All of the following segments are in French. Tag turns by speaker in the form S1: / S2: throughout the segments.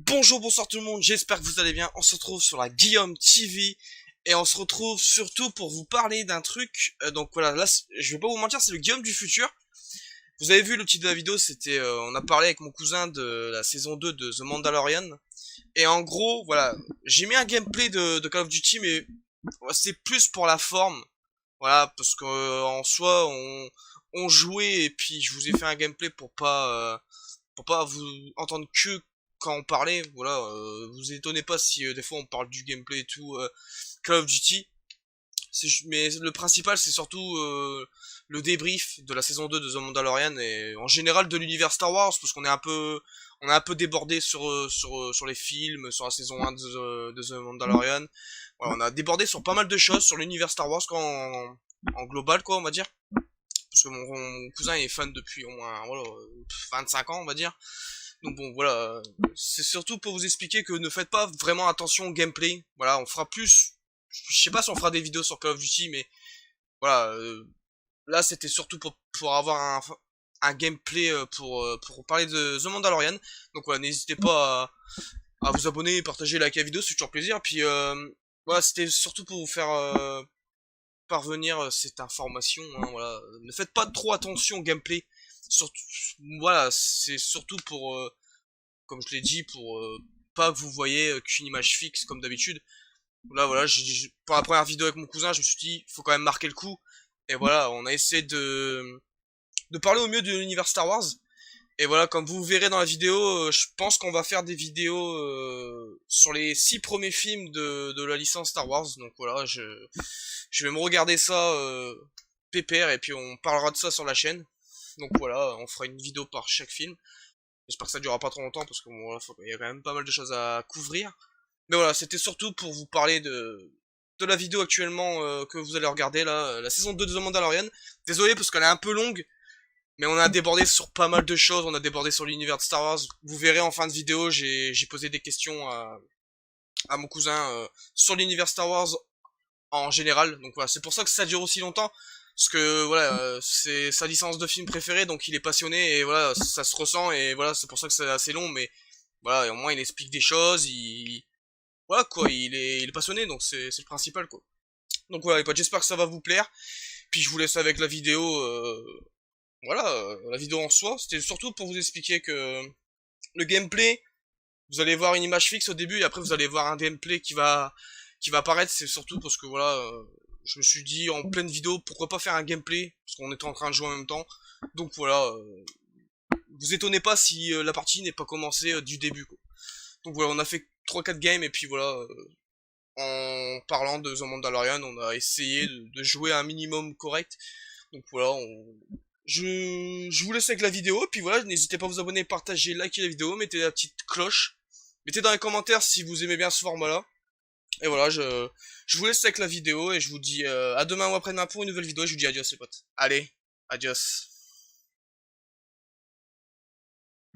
S1: Bonjour, bonsoir tout le monde, j'espère que vous allez bien. On se retrouve sur la Guillaume TV et on se retrouve surtout pour vous parler d'un truc. Donc voilà, là, je vais pas vous mentir, c'est le Guillaume du futur. Vous avez vu le titre de la vidéo, c'était, on a parlé avec mon cousin de la saison 2 de The Mandalorian. Et en gros, voilà, j'ai mis un gameplay de Call of Duty, mais c'est plus pour la forme. Voilà, parce que en soi, on jouait et puis je vous ai fait un gameplay pour pas vous entendre que quand on parlait. Voilà, vous étonnez pas si des fois on parle du gameplay et tout. Call of Duty, mais le principal c'est surtout le débrief de la saison 2 de The Mandalorian et en général de l'univers Star Wars parce qu'on est un peu on a un peu débordé sur les films, sur la saison 1 de The Mandalorian. Voilà, on a débordé sur pas mal de choses sur l'univers Star Wars quoi, en global quoi on va dire parce que mon cousin est fan depuis au moins voilà, 25 ans on va dire. Donc bon voilà, c'est surtout pour vous expliquer que ne faites pas vraiment attention au gameplay. Voilà, on fera plus, je sais pas si on fera des vidéos sur Call of Duty, mais voilà, là c'était surtout pour avoir un gameplay pour parler de The Mandalorian. Donc voilà, n'hésitez pas à vous abonner, partager, liker la vidéo, c'est toujours plaisir. Puis voilà, c'était surtout pour vous faire parvenir cette information. Hein, voilà, ne faites pas trop attention au gameplay. Surtout, voilà, c'est surtout pour comme je l'ai dit, pour pas que vous voyez qu'une image fixe comme d'habitude. Là, voilà, pour la première vidéo avec mon cousin, je me suis dit, faut quand même marquer le coup. Et voilà, on a essayé de parler au mieux de l'univers Star Wars. Et voilà, comme vous verrez dans la vidéo, je pense qu'on va faire des vidéos sur les 6 premiers films de la licence Star Wars. Donc voilà, je vais me regarder ça pépère et puis on parlera de ça sur la chaîne. Donc voilà, on fera une vidéo par chaque film. J'espère que ça durera pas trop longtemps parce que bon, voilà, il y a quand même pas mal de choses à couvrir. Mais voilà, c'était surtout pour vous parler de la vidéo actuellement que vous allez regarder là, la saison 2 de The Mandalorian. Désolé parce qu'elle est un peu longue, mais on a débordé sur pas mal de choses, on a débordé sur l'univers de Star Wars. Vous verrez en fin de vidéo, j'ai posé des questions à mon cousin sur l'univers Star Wars en général. Donc voilà, c'est pour ça que ça dure aussi longtemps. Parce que voilà, c'est sa licence de film préférée, donc il est passionné et voilà, ça se ressent et voilà, c'est pour ça que c'est assez long, mais voilà, et au moins il explique des choses, voilà quoi, il est passionné, donc c'est le principal quoi. Donc voilà les potes, j'espère que ça va vous plaire. Puis je vous laisse avec la vidéo, voilà, la vidéo en soi. C'était surtout pour vous expliquer que le gameplay, vous allez voir une image fixe au début et après vous allez voir un gameplay qui va apparaître. C'est surtout parce que voilà, je me suis dit en pleine vidéo pourquoi pas faire un gameplay parce qu'on était en train de jouer en même temps. Donc voilà, vous étonnez pas si la partie n'est pas commencée du début quoi. Donc voilà, on a fait 3-4 games et puis voilà, en parlant de The Mandalorian, on a essayé de jouer à un minimum correct. Donc voilà, je vous laisse avec la vidéo, et puis voilà, n'hésitez pas à vous abonner, partager, liker la vidéo, mettez la petite cloche, mettez dans les commentaires si vous aimez bien ce format-là. Et voilà, je vous laisse avec la vidéo, et je vous dis à demain ou après-demain pour une nouvelle vidéo, et je vous dis adios les potes. Allez, adios.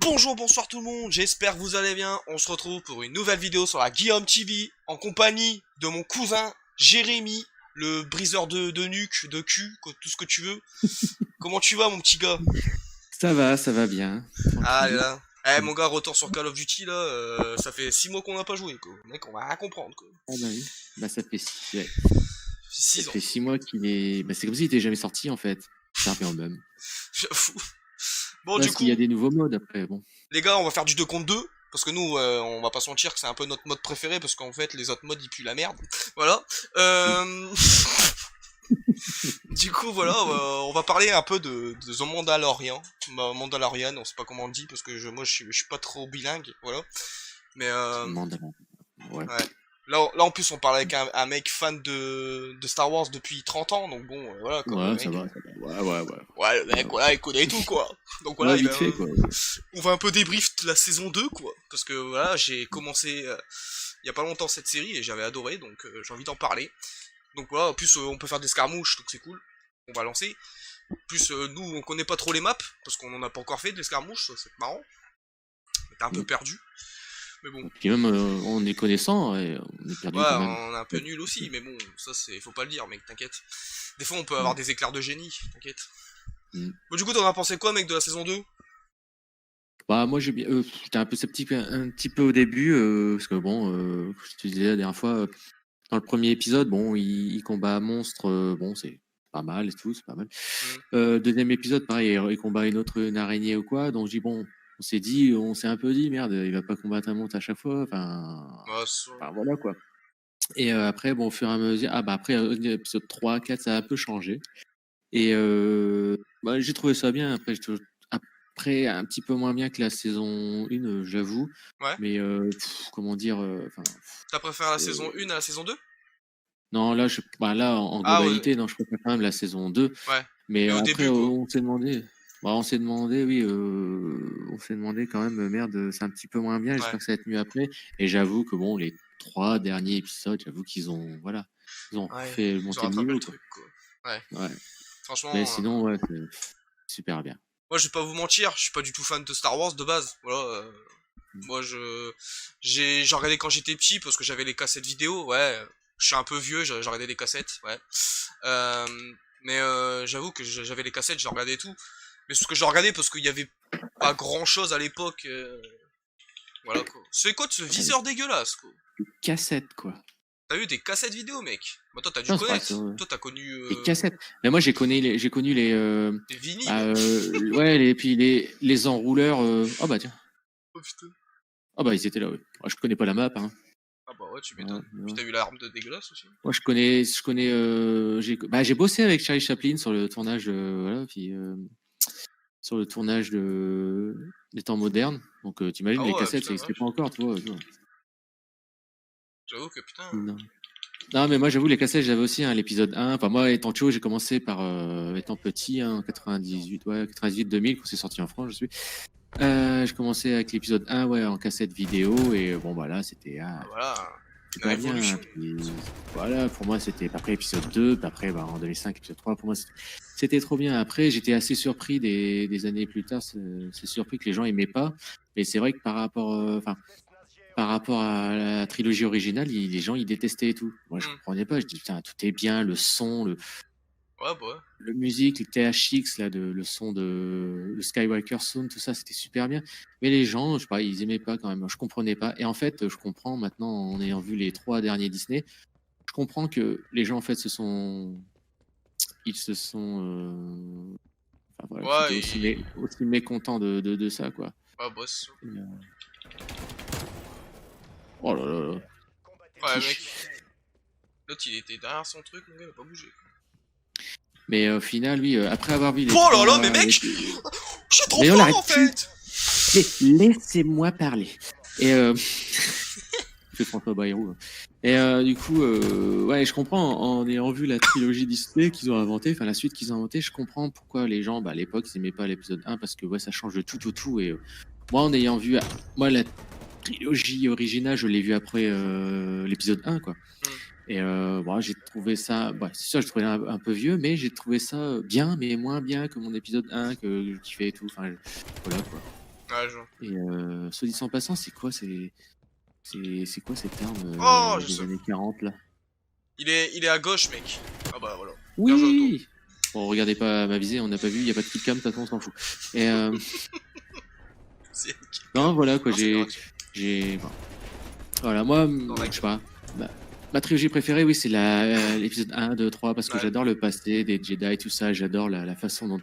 S1: Bonjour, bonsoir tout le monde, j'espère que vous allez bien. On se retrouve pour une nouvelle vidéo sur la Guillaume TV, en compagnie de mon cousin Jérémy, le briseur de nuque, de cul, tout ce que tu veux. Comment tu vas mon petit gars?
S2: Ça va bien,
S1: Ah
S2: tranquille.
S1: là. Eh mon gars, retour sur Call of Duty là, ça fait 6 mois qu'on n'a pas joué quoi. Mec, on va rien comprendre quoi.
S2: Ah bah oui. Bah ouais. Ça
S1: 6 ans.
S2: fait 6 mois qu'il est. Bah c'est comme s'il était jamais sorti en fait. Ça revient au même.
S1: J'avoue. Bon du
S2: Parce qu'il y a
S1: coup,
S2: des nouveaux modes après, bon.
S1: les gars, on va faire du 2 contre 2. Parce que nous, on va pas se mentir que c'est un peu notre mode préféré, parce qu'en fait, les autres modes, ils puent la merde. Voilà.
S2: Mm.
S1: Euh... Du coup, voilà, on va parler un peu de The Mandalorian. Mandalorian, on sait pas comment on dit, parce que moi, je suis pas trop bilingue, voilà. Mais
S2: Mandalorian. Ouais.
S1: ouais. Là, en plus, on parle avec un mec fan de Star Wars depuis 30 ans, donc bon, voilà, quoi, le
S2: Ouais, ça
S1: mec.
S2: va, ça va. Ouais, ouais, ouais.
S1: Ouais, le
S2: Ça
S1: mec,
S2: va.
S1: voilà, il connaît tout, quoi. Donc voilà,
S2: Ouais, vite fait, quoi.
S1: on va un peu débrief de la saison 2 quoi. Parce que voilà, j'ai commencé il y a pas longtemps cette série et j'avais adoré, donc j'ai envie d'en parler. Donc voilà, en plus, on peut faire des escarmouches, donc c'est cool. On va lancer. En plus, nous, on connaît pas trop les maps, parce qu'on en a pas encore fait des escarmouches, ça c'est marrant. On était un peu
S2: Mm.
S1: perdu. Mais bon,
S2: Puis même, on est connaissant, et on est
S1: ouais,
S2: perdu quand même.
S1: on est un peu nul aussi, mais bon, ça c'est, faut pas le dire, mec, t'inquiète. Des fois, on peut avoir
S2: Mm.
S1: des éclairs de génie, t'inquiète.
S2: Mm.
S1: Bon, du coup, t'en as pensé quoi, mec, de la saison 2?
S2: Bah, moi, j'étais un peu sceptique un petit peu au début, parce que bon, je te disais la dernière fois, dans le premier épisode, bon, il combat un monstre, bon, c'est pas mal et tout, c'est pas mal.
S1: Hmm.
S2: Deuxième épisode, pareil, il combat une araignée ou quoi, donc je dis bon, on s'est un peu dit, merde, il va pas combattre un monstre à chaque fois,
S1: Ouais,
S2: enfin voilà quoi. Et après, bon, au fur et à mesure, ah bah après, épisode 3, 4, ça a un peu changé. Et bah, j'ai trouvé ça bien. Après, un petit peu moins bien que la saison 1, j'avoue.
S1: ouais.
S2: Mais comment dire,
S1: T'as préféré la
S2: euh,
S1: saison 1 à la saison 2?
S2: non, là, en
S1: Ah ouais,
S2: globalité, non, je préfère quand même la saison 2.
S1: ouais.
S2: Mais
S1: Mais au
S2: après,
S1: début, quoi.
S2: on s'est demandé, oui, on s'est demandé quand même, merde, c'est un petit peu moins bien.
S1: Ouais.
S2: J'espère que ça va être mieux après. Et j'avoue que bon, les 3 derniers épisodes, j'avoue qu'ils ont, voilà, ils ont
S1: Ouais.
S2: fait
S1: Ils ont
S2: monter le
S1: rattrapé
S2: niveau,
S1: le
S2: quoi.
S1: truc, quoi. Ouais.
S2: Ouais.
S1: Franchement,
S2: Mais sinon, ouais, c'est super bien.
S1: moi, je vais pas vous mentir, je suis pas du tout fan de Star Wars de base. Voilà. Moi, j'en regardais quand j'étais petit parce que j'avais les cassettes vidéo. Ouais. Je suis un peu vieux, j'en regardais les cassettes. Ouais. Mais j'avoue que j'avais les cassettes, j'en regardais tout. Mais ce que je regardais parce qu'il y avait pas grand chose à l'époque. Voilà quoi. C'est quoi de ce viseur dégueulasse quoi?
S2: Cassettes, quoi.
S1: T'as eu des cassettes vidéo, mec? Bah, toi, t'as dû
S2: Non, c'est pas
S1: connaître.
S2: ça, ouais.
S1: Toi, t'as connu
S2: Les cassettes. Mais moi, j'ai connu les,
S1: des vinyles.
S2: ouais, puis les enrouleurs. Oh bah tiens.
S1: Oh putain.
S2: Oh bah ils étaient là, oui. Moi, je connais pas la map, hein.
S1: Ah bah ouais, tu m'étonnes.
S2: Ouais.
S1: Puis t'as eu l'arme de dégueulasse aussi.
S2: Moi, je connais. J'ai bossé avec Charlie Chaplin sur le tournage, voilà, puis sur le tournage des temps modernes. Donc, t'imagines,
S1: Ah
S2: les
S1: ouais,
S2: cassettes,
S1: putain,
S2: ça n'existait
S1: vache.
S2: pas encore, tu vois.
S1: J'avoue que putain.
S2: Non. Non, mais moi, j'avoue, les cassettes, j'avais aussi hein, l'épisode 1. Enfin, moi, étant chaud, j'ai commencé par étant petit, hein, en 98, ouais, 98-2000, quand c'est sorti en France, je suis. J'ai commencé avec l'épisode 1, ouais, en cassette vidéo, et bon, voilà, c'était
S1: Voilà. Une
S2: super bien.
S1: révolution.
S2: Puis, voilà, pour moi, c'était après l'épisode 2, puis après, bah, en 2005, épisode 3, pour moi, c'était trop bien. Après, j'étais assez surpris des années plus tard, c'est surpris que les gens aimaient pas. Mais c'est vrai que par rapport à la trilogie originale, les gens ils détestaient et tout. Moi je comprenais pas, je dis putain tout est bien, le son,
S1: Ouais, bah ouais.
S2: le musique, le THX là, le son de le Skywalker Sound, tout ça c'était super bien. Mais les gens, je sais pas, ils aimaient pas quand même. Je comprenais pas. Et en fait, je comprends maintenant en ayant vu les 3 derniers Disney, je comprends que les gens en fait ils se sont enfin, voilà, qu'ils
S1: Ouais,
S2: étaient aussi mécontents de ça quoi.
S1: Ouais, bah c'est sûr.
S2: Et, oh là là là.
S1: Ouais, mec. L'autre, il était derrière son truc, mon gars, il a pas bougé.
S2: Mais au final, oui, après avoir vu les.
S1: Oh là là,
S2: trois-
S1: mais mec,
S2: les-
S1: je suis trop
S2: Mais on
S1: fort
S2: l'arrête
S1: en fait.
S2: Laissez-moi parler. Et c'est François Bayrou. Et du coup, ouais, je comprends en ayant vu la trilogie Disney qu'ils ont inventée, enfin la suite qu'ils ont inventée, je comprends pourquoi les gens, bah, à l'époque, ils aimaient pas l'épisode 1 parce que ouais, ça change de tout. Et moi, en ayant vu, moi la trilogie originale, je l'ai vue après l'épisode 1, quoi. Et bon, j'ai trouvé ça, ouais, c'est sûr, je trouvais un peu vieux, mais j'ai trouvé ça bien, mais moins bien que mon épisode 1 que je kiffais et tout. Enfin, voilà quoi.
S1: Ouais, genre.
S2: Et soit dit en passant, c'est quoi quoi cette arme
S1: Oh, je
S2: des
S1: sais.
S2: années 40 là?
S1: Il est à gauche, mec. Ah bah voilà. Bien joué,
S2: Oui! Bon, regardez pas ma visée, on n'a pas vu, il n'y a pas de killcam, de toute façon, on s'en fout. Et
S1: C'est-
S2: non, voilà quoi,
S1: Non, c'est correct.
S2: bon. Voilà, moi,
S1: la
S2: je sais pas. Ma trilogie préférée, oui, c'est l'épisode 1, 2, 3, parce que
S1: Ouais.
S2: j'adore le passé des Jedi, tout ça. J'adore la façon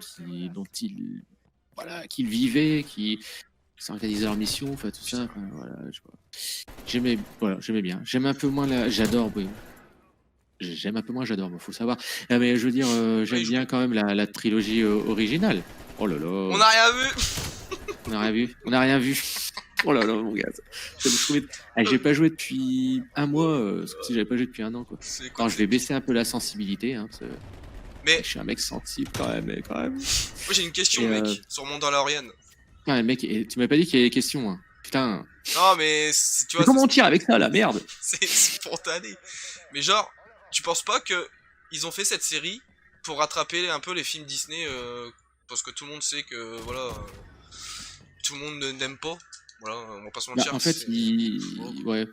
S2: voilà, qu'ils vivaient, qu'ils s'organisaient leur mission, enfin tout ça. Enfin, voilà, je sais pas. J'aimais bien. J'aime un peu moins j'adore, oui. J'aime un peu moins, j'adore, faut savoir. Ah, mais je veux dire, j'aime
S1: Oui,
S2: bien quand même la trilogie originale. Oh là là.
S1: On a rien vu.
S2: On n'a rien vu. On n'a rien vu. Oh là là, mon gars. J'ai pas joué depuis un mois, parce que si j'avais pas joué depuis un an, quoi.
S1: C'est quoi?
S2: Alors, je vais baisser un peu la sensibilité, hein, parce que
S1: Mais
S2: je suis un mec sensible quand même, mais quand même.
S1: moi j'ai une question,
S2: Et,
S1: mec, sur Mandalorian.
S2: Ouais, mec, et tu m'as pas dit qu'il y avait des questions, hein. Putain.
S1: Non, mais tu
S2: Mais
S1: vois,
S2: comment on tire avec ça, la merde?
S1: c'est spontané. Mais genre, tu penses pas que ils ont fait cette série pour rattraper un peu les films Disney parce que tout le monde sait que voilà, tout le monde n'aime pas. Voilà, on va pas se mentir.
S2: En fait, ouais.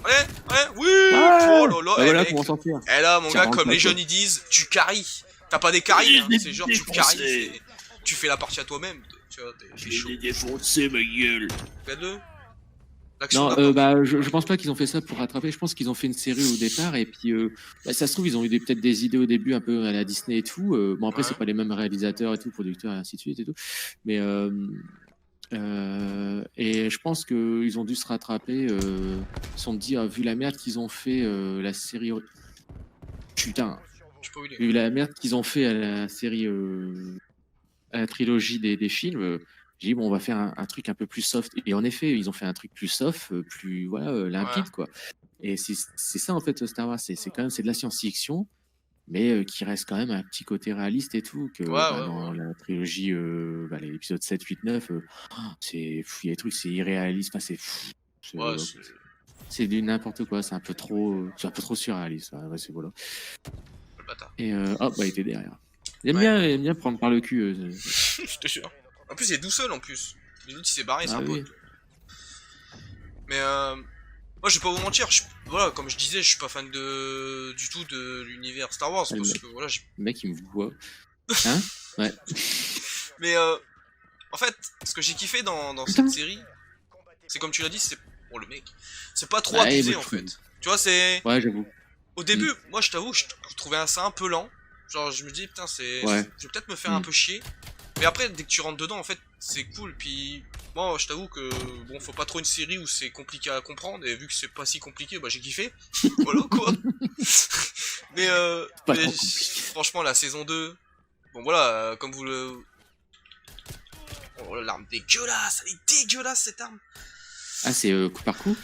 S1: Ouais, oui.
S2: Ah,
S1: Oh là là,
S2: bah voilà,
S1: mec.
S2: comment s'en tire.
S1: Eh là, mon
S2: Tiens,
S1: gars,
S2: rentre
S1: comme
S2: pas,
S1: les
S2: toi.
S1: jeunes ils disent, tu carries. T'as pas des caries, hein.
S2: Oui,
S1: C'est genre
S2: des
S1: tu carries.
S2: Français.
S1: Tu fais la partie à toi-même. tu vois, t'es chaud.
S2: défoncer ma gueule.
S1: Regarde-le. L'action
S2: Non,
S1: d'abord.
S2: bah, je pense pas qu'ils ont fait ça pour rattraper. Je pense qu'ils ont fait une série au départ et puis bah, ça se trouve ils ont eu peut-être des idées au début un peu à la Disney et tout. Bon après
S1: Ouais.
S2: c'est pas les mêmes réalisateurs et tout, producteurs et ainsi de suite et tout. Mais et je pense que ils ont dû se rattraper. Ils se sont dit ah, vu la merde qu'ils ont fait la série. Putain,
S1: Je sais pas où il est.
S2: vu la merde qu'ils ont fait à la série à la trilogie des films. J'ai dit bon on va faire un truc un peu plus soft et en effet ils ont fait un truc plus soft plus voilà
S1: Ouais.
S2: limpide quoi et c'est ça en fait Star Wars c'est quand même c'est de la science-fiction mais qui reste quand même un petit côté réaliste et tout que
S1: Ouais,
S2: bah,
S1: ouais,
S2: dans
S1: ouais.
S2: la trilogie bah, les épisodes 7 8 9 c'est il y a des trucs c'est irréaliste enfin,
S1: Ouais, c'est...
S2: c'est du n'importe quoi c'est un peu trop surréaliste ouais, c'est voilà
S1: Le bâtard.
S2: et hop bah il était derrière
S1: Ouais.
S2: il aime bien prendre par le cul
S1: Je te jure. En plus, il est tout seul en plus. L'autre il s'est barré, c'est
S2: ah
S1: un
S2: oui
S1: pote. Mais moi, je vais pas vous mentir. Voilà, comme je disais, je suis pas fan du tout de l'univers Star Wars
S2: Ah,
S1: parce que voilà, j'ai.
S2: le mec il me voit hein ouais
S1: Mais en fait, ce que j'ai kiffé dans cette
S2: putain
S1: série, c'est comme tu l'as dit, c'est bon le mec, c'est pas trop
S2: ouais, moi,
S1: abusé
S2: je
S1: en
S2: trouve
S1: fait. Tu vois, c'est
S2: ouais j'avoue
S1: au
S2: Mm.
S1: début, moi je t'avoue, je trouvais ça un peu lent. Genre, je me dis putain,
S2: Ouais.
S1: je vais peut-être me faire un
S2: Mm.
S1: peu chier. Mais après, dès que tu rentres dedans, en fait, c'est cool. Puis, moi, je t'avoue que bon, faut pas trop une série où c'est compliqué à comprendre. Et vu que c'est pas si compliqué, bah j'ai kiffé. Voilà quoi. Mais,
S2: Pas
S1: mais
S2: trop compliqué.
S1: franchement, la saison 2, bon voilà, comme vous le. Oh, l'arme dégueulasse, elle est dégueulasse cette arme.
S2: Ah, c'est coup par coup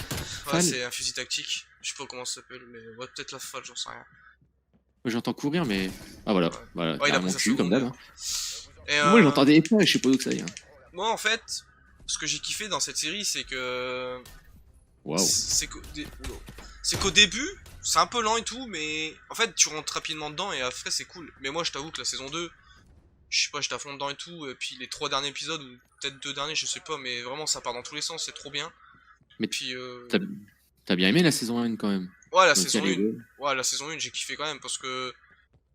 S1: Ouais,
S2: Fall
S1: c'est un fusil tactique. Je sais pas comment ça s'appelle, mais ouais, peut-être la FAL, j'en sais rien.
S2: Moi, j'entends courir, mais. Ah, voilà.
S1: Ouais.
S2: Voilà,
S1: Ouais, il a
S2: derrière
S1: pris
S2: mon
S1: sa
S2: cul, comme d'hab.
S1: secondaire.
S2: Hein.
S1: Et
S2: Moi, j'entendais pas, je sais pas d'où que ça vient.
S1: moi, en fait, ce que j'ai kiffé dans cette série, c'est que.
S2: Waouh.
S1: C'est qu'au début, c'est un peu lent et tout, mais en fait, tu rentres rapidement dedans et après, c'est cool. Mais moi, je t'avoue que la saison 2, je sais pas, je t'affronte dedans et tout, et puis les 3 derniers épisodes, ou peut-être 2 derniers, je sais pas, mais vraiment, ça part dans tous les sens, c'est trop bien.
S2: Mais
S1: Puis,
S2: t'as bien aimé la saison 1 quand même.
S1: ouais, la
S2: Donc, il y a
S1: saison
S2: les
S1: 1.
S2: deux.
S1: Ouais, la saison 1, j'ai kiffé quand même, parce que.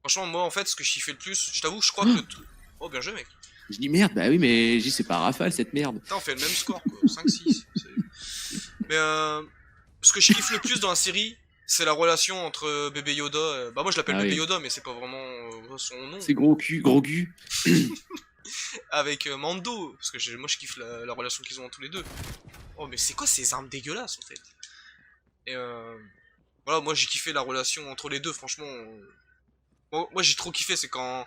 S1: Franchement, moi, en fait, ce que je kiffais le plus, je t'avoue, je crois que le tout. Oh, bien joué, mec.
S2: Je dis merde, bah oui, mais je dis c'est pas Rafale cette merde.
S1: Putain, on fait le même score, quoi. 5-6. Mais ce que je kiffe le plus dans la série, c'est la relation entre bébé Yoda. Bah, moi je l'appelle
S2: Ah
S1: bébé
S2: oui.
S1: Yoda, mais c'est pas vraiment son nom.
S2: C'est gros cul, gros gu.
S1: Avec Mando, parce que moi je kiffe la relation qu'ils ont tous les deux. Oh, mais c'est quoi ces armes dégueulasses en fait? Et voilà, moi j'ai kiffé la relation entre les deux, franchement. Moi j'ai trop kiffé, c'est quand.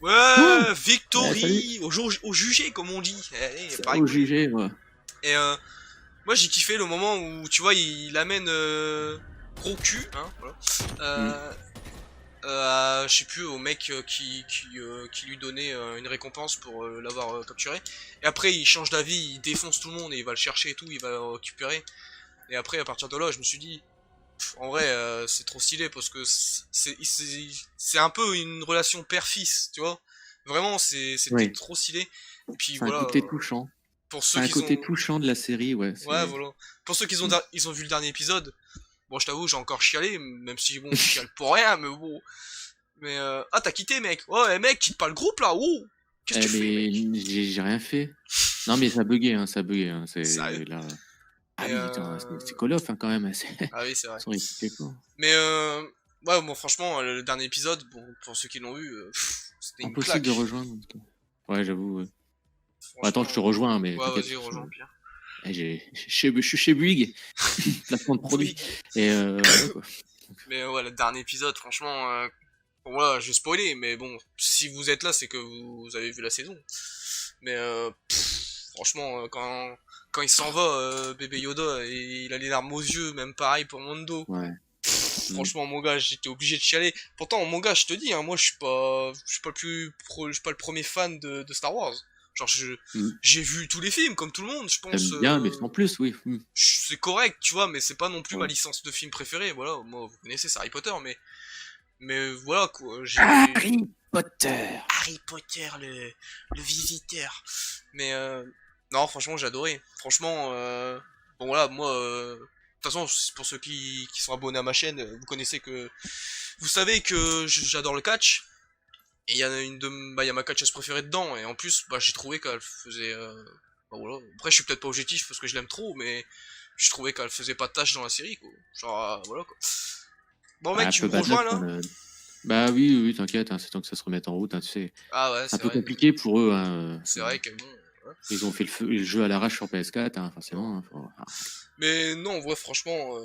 S1: Ouais,
S2: Oh
S1: Victory au jugé, comme on dit. Allez, pareil.
S2: Au jugé, ouais.
S1: Et moi j'ai kiffé le moment où tu vois il amène gros cul, hein, voilà. Je sais plus au mec qui lui donnait une récompense pour l'avoir capturé. Et après il change d'avis, il défonce tout le monde et il va le chercher et tout, il va le récupérer. Et après à partir de là je me suis dit en vrai c'est trop stylé parce que c'est un peu une relation père-fils, tu vois. Vraiment c'était
S2: Oui.
S1: trop stylé. Et puis
S2: C'est un
S1: voilà,
S2: côté touchant.
S1: pour
S2: C'est
S1: ceux
S2: un
S1: qui
S2: côté
S1: ont
S2: touchant de la série, ouais.
S1: ouais voilà. Pour ceux qui ont, ils ont vu le dernier épisode, bon je t'avoue j'ai encore chialé, même si bon je chiale pour rien, mais bon. Mais ah t'as quitté mec. Ouais mec quitte pas le groupe là. Oh qu'est-ce que tu fais mec?
S2: Mais j'ai rien fait. Non, mais ça buguait, hein, ça buguait. Hein, c'est
S1: Sérieux?
S2: là. Ah
S1: Mais
S2: oui, attends, c'est Call of hein, quand même.
S1: ah oui c'est vrai.
S2: Ils sont équipés quoi.
S1: Mais ouais bon franchement le dernier épisode, bon pour ceux qui l'ont vu, c'était une
S2: Impossible
S1: claque.
S2: de rejoindre. Ouais, j'avoue. Ouais.
S1: Franchement,
S2: Attends, je te rejoins, mais
S1: ouais
S2: t'inquiète.
S1: vas-y rejoins Pierre.
S2: Je suis chez Bouygues, placement de produit. Et ouais, quoi.
S1: Mais ouais le dernier épisode franchement bon voilà je vais spoiler mais bon si vous êtes là c'est que vous avez vu la saison. Mais franchement quand il s'en va bébé Yoda et il a les larmes aux yeux même pareil pour Mando.
S2: Ouais.
S1: Franchement mon gars j'étais obligé de chialer. Pourtant mon gars je te dis hein, moi je suis pas le premier fan de Star Wars. Genre j'ai vu tous les films comme tout le monde je pense.
S2: T'aimes bien, mais en plus, oui.
S1: C'est correct tu vois mais c'est pas non plus
S2: Ouais.
S1: ma licence de film préférée. Voilà moi vous connaissez c'est Harry Potter mais voilà quoi j'ai
S2: Harry Potter.
S1: Harry Potter le visiteur. Mais non franchement j'ai adoré. Franchement bon voilà moi de toute façon, pour ceux qui sont abonnés à ma chaîne, vous connaissez que... Vous savez que j'adore le catch. Et il y a il y a ma catcheuse préférée dedans, et en plus, bah, j'ai trouvé qu'elle faisait, bah, voilà. Après, je suis peut-être pas objectif parce que je l'aime trop, mais je trouvais qu'elle faisait pas de tâche dans la série, quoi. Genre, voilà, quoi. Bon, mec,
S2: Ah, un
S1: tu
S2: peu
S1: me
S2: bad luck,
S1: rejoins,
S2: quoi,
S1: là?
S2: Bah oui, oui, oui, t'inquiète, hein, c'est temps que ça se remette en route, hein, tu sais.
S1: Ah ouais,
S2: C'est un
S1: c'est
S2: peu
S1: vrai.
S2: compliqué pour eux, hein.
S1: C'est vrai que bon. Ouais.
S2: Ils ont fait le jeu à l'arrache sur PS4, hein, forcément. Hein,
S1: Mais non, en vrai, franchement,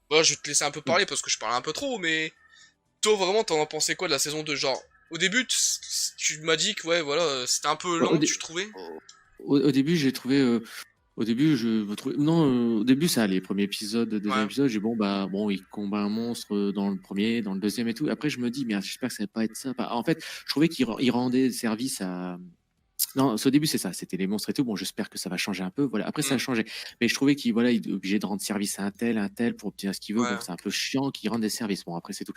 S1: bah, je vais te laisser un peu
S2: Mm.
S1: parler parce que je parle un peu trop, mais toi, vraiment, t'en as pensé quoi de la saison 2? Genre, au début, tu m'as dit que, ouais, voilà, c'était un peu
S2: Au,
S1: lent,
S2: dé-
S1: tu trouvais?
S2: au début, j'ai trouvé. Au début, je me trouvais. Non, au début, ça allait. Premier épisode, deuxième
S1: Ouais.
S2: épisode, j'ai bon, bah, bon, il combat un monstre dans le premier, dans le deuxième et tout. Après, je me dis, mais j'espère que ça va pas être ça. Bah, en fait, je trouvais qu'il rendait service à. Non, au début, c'est ça. C'était les monstres et tout. Bon, j'espère que ça va changer un peu. Voilà. Après, ça a
S1: Hmm.
S2: changé. Mais je trouvais qu'il voilà, il est obligé de rendre service à un tel pour obtenir ce qu'il veut.
S1: Ouais.
S2: Bon, c'est un peu chiant qu'il rende des services. Bon, après, c'est tout.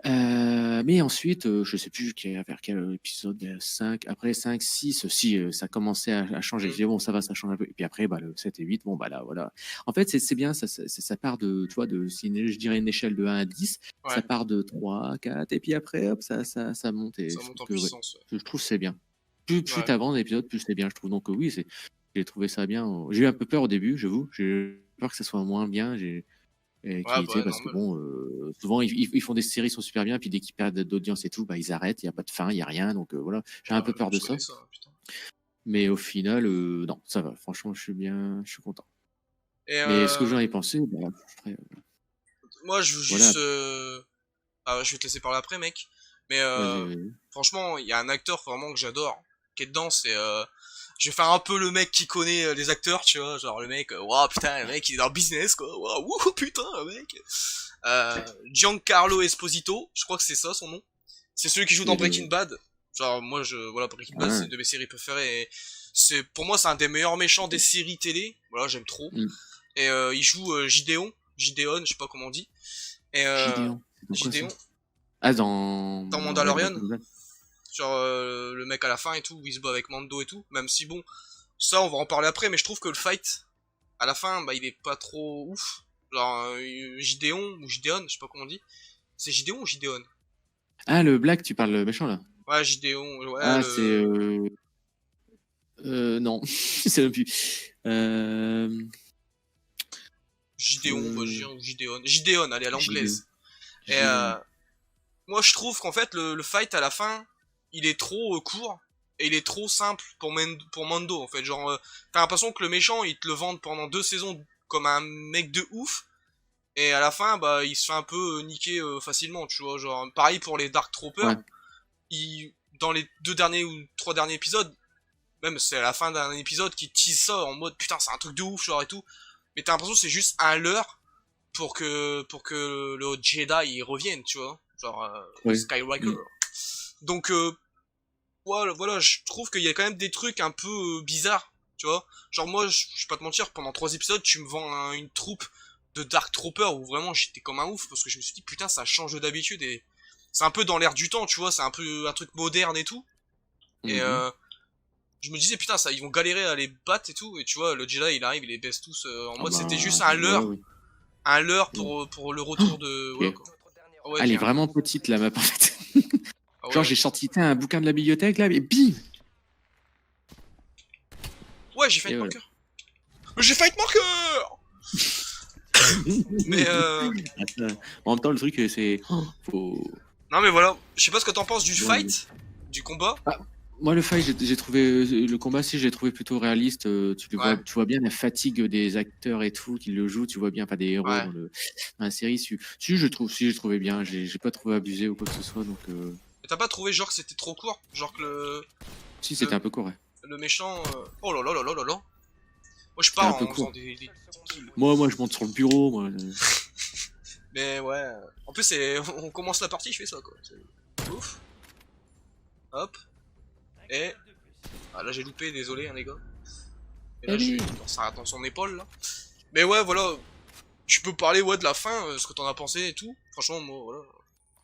S2: Mais ensuite, je sais plus vers quel épisode, 5, après 5, 6, si ça commençait à changer. Je
S1: Hmm.
S2: disais, bon, ça va, ça change un peu. Et puis après, bah, le 7 et 8, bon, bah là, voilà. En fait, c'est bien, ça part de, tu vois, je dirais une échelle de 1 à 10, ça
S1: Ouais.
S2: part de 3, 4, et puis après, hop, ça monte. Et
S1: Ça
S2: je trouve
S1: monte en
S2: que, ouais,
S1: puissance,
S2: je trouve que c'est bien. Plus
S1: ouais.
S2: t'avances l'épisode, plus c'est bien, je trouve. Donc, oui, j'ai trouvé ça bien. J'ai eu un peu peur au début, j'avoue. J'ai eu peur que ça soit moins bien. Et
S1: Ouais,
S2: qui, tu sais,
S1: bah, ouais,
S2: parce que
S1: normal.
S2: bon, souvent ils font des séries qui sont super bien, puis dès qu'ils perdent d'audience et tout, bah ils arrêtent, il n'y a pas de fin, il n'y a rien, donc voilà, j'ai un
S1: Ouais,
S2: peu peur de
S1: je connais
S2: ça,
S1: ça, putain.
S2: mais au final, non, ça va, franchement, je suis content.
S1: Et
S2: Mais ce que j'en ai pensé, bah, après,
S1: moi, je veux
S2: voilà,
S1: juste. Ah, je vais te laisser parler après, mec. Mais
S2: vas-y, vas-y.
S1: franchement, il y a un acteur vraiment que j'adore, qui est dedans, c'est. Je vais faire un peu le mec qui connaît les acteurs, tu vois. Genre le mec, waouh, putain, le mec, il est dans le business, quoi. Waouh, wouhou, putain, le mec. Giancarlo Esposito, je crois que c'est ça son nom. C'est celui qui joue dans
S2: Et
S1: Breaking Bad. Genre, moi, voilà, Breaking Bad, c'est
S2: ah,
S1: une de mes séries préférées. Et pour moi, c'est un des meilleurs méchants des séries télé. Voilà, j'aime trop.
S2: hmm,
S1: Et il joue Gideon, je sais pas comment on dit. Et
S2: Gideon, c'est dans quoi ça?
S1: Gideon,
S2: Ah,
S1: dans
S2: ouais,
S1: Mandalorian,
S2: Breaking Bad.
S1: sur le mec à la fin et tout, où il se bat avec Mando et tout. Même si bon, ça on va en parler après, mais je trouve que le fight, à la fin, bah il est pas trop ouf. Genre Gideon ou Gideon, je sais pas comment on dit. C'est Gideon ou Gideon?
S2: Ah, le Black, tu parles le méchant là?
S1: Ouais, Gideon, ouais,
S2: Ah, c'est,
S1: le
S2: non, c'est même plus.
S1: Gideon, on va
S2: Euh,
S1: dire, ou Gideon. Gideon, allez, à
S2: Gideon.
S1: l'anglaise. Et
S2: Gideon.
S1: moi je trouve qu'en fait le fight à la fin, il est trop court et il est trop simple pour Mando en fait. Genre t'as l'impression que le méchant il te le vend pendant 2 saisons comme un mec de ouf et à la fin bah il se fait un peu niquer facilement, tu vois. Genre pareil pour les Dark
S2: Ouais,
S1: Troopers, dans les 2 derniers ou 3 derniers épisodes, même c'est à la fin d'un épisode qui tease ça en mode putain c'est un truc de ouf genre et tout. Mais t'as l'impression que c'est juste un leurre pour que le Jedi il revienne, tu vois. Genre
S2: ouais.
S1: Skywalker.
S2: Hmm.
S1: Donc voilà, je trouve qu'il y a quand même des trucs un peu bizarres, tu vois. Genre moi, je vais pas te mentir, pendant 3 épisodes, tu me vends une troupe de Dark Trooper où vraiment j'étais comme un ouf parce que je me suis dit putain ça change d'habitude et c'est un peu dans l'air du temps, tu vois, c'est un peu un truc moderne et tout. Et
S2: Mhm.
S1: je me disais putain ça ils vont galérer à les battre et tout et tu vois le Jedi il arrive il les baisse tous en
S2: Ah
S1: mode c'était
S2: bah,
S1: juste
S2: voilà, oui.
S1: un leurre
S2: Mm.
S1: pour le
S2: Oh,
S1: retour de voilà
S2: ok.
S1: quoi. Ah ouais
S2: Ah, elle est
S1: carrément.
S2: vraiment petite, la map, en fait.
S1: Ah
S2: Genre,
S1: ouais.
S2: j'ai sorti un bouquin de la bibliothèque, là, et bim!
S1: Ouais, j'ai fight
S2: Et voilà.
S1: marker. J'ai fight marker. Mais
S2: En même temps, le truc, c'est. Oh, faut.
S1: non mais voilà, je sais pas ce que t'en penses du
S2: Ouais.
S1: fight, du combat.
S2: Ah, moi, le fight, j'ai trouvé. Le combat, si, j'ai trouvé plutôt réaliste.
S1: Ouais,
S2: Tu vois bien la fatigue des acteurs et tout qui le jouent. Tu vois bien, pas des héros
S1: ouais.
S2: dans la série. Si, j'ai trouvé bien. J'ai pas trouvé abusé ou quoi que ce soit. Donc,
S1: Mais t'as pas trouvé genre que c'était trop court, genre que
S2: si, c'était
S1: le,
S2: un peu court, ouais.
S1: le méchant. Oh là là là là là là. Moi je
S2: C'était
S1: pars
S2: un peu
S1: en faisant
S2: court.
S1: des kills.
S2: Moi, je monte sur le bureau. Moi.
S1: Mais ouais. En plus on commence la partie, je fais ça quoi. Ouf. Hop. Et ah là j'ai loupé, désolé hein les gars. Et là je
S2: Allez.
S1: vais dans son épaule là. Mais ouais voilà. Tu peux parler ouais de la fin, ce que t'en as pensé et tout. Franchement moi voilà.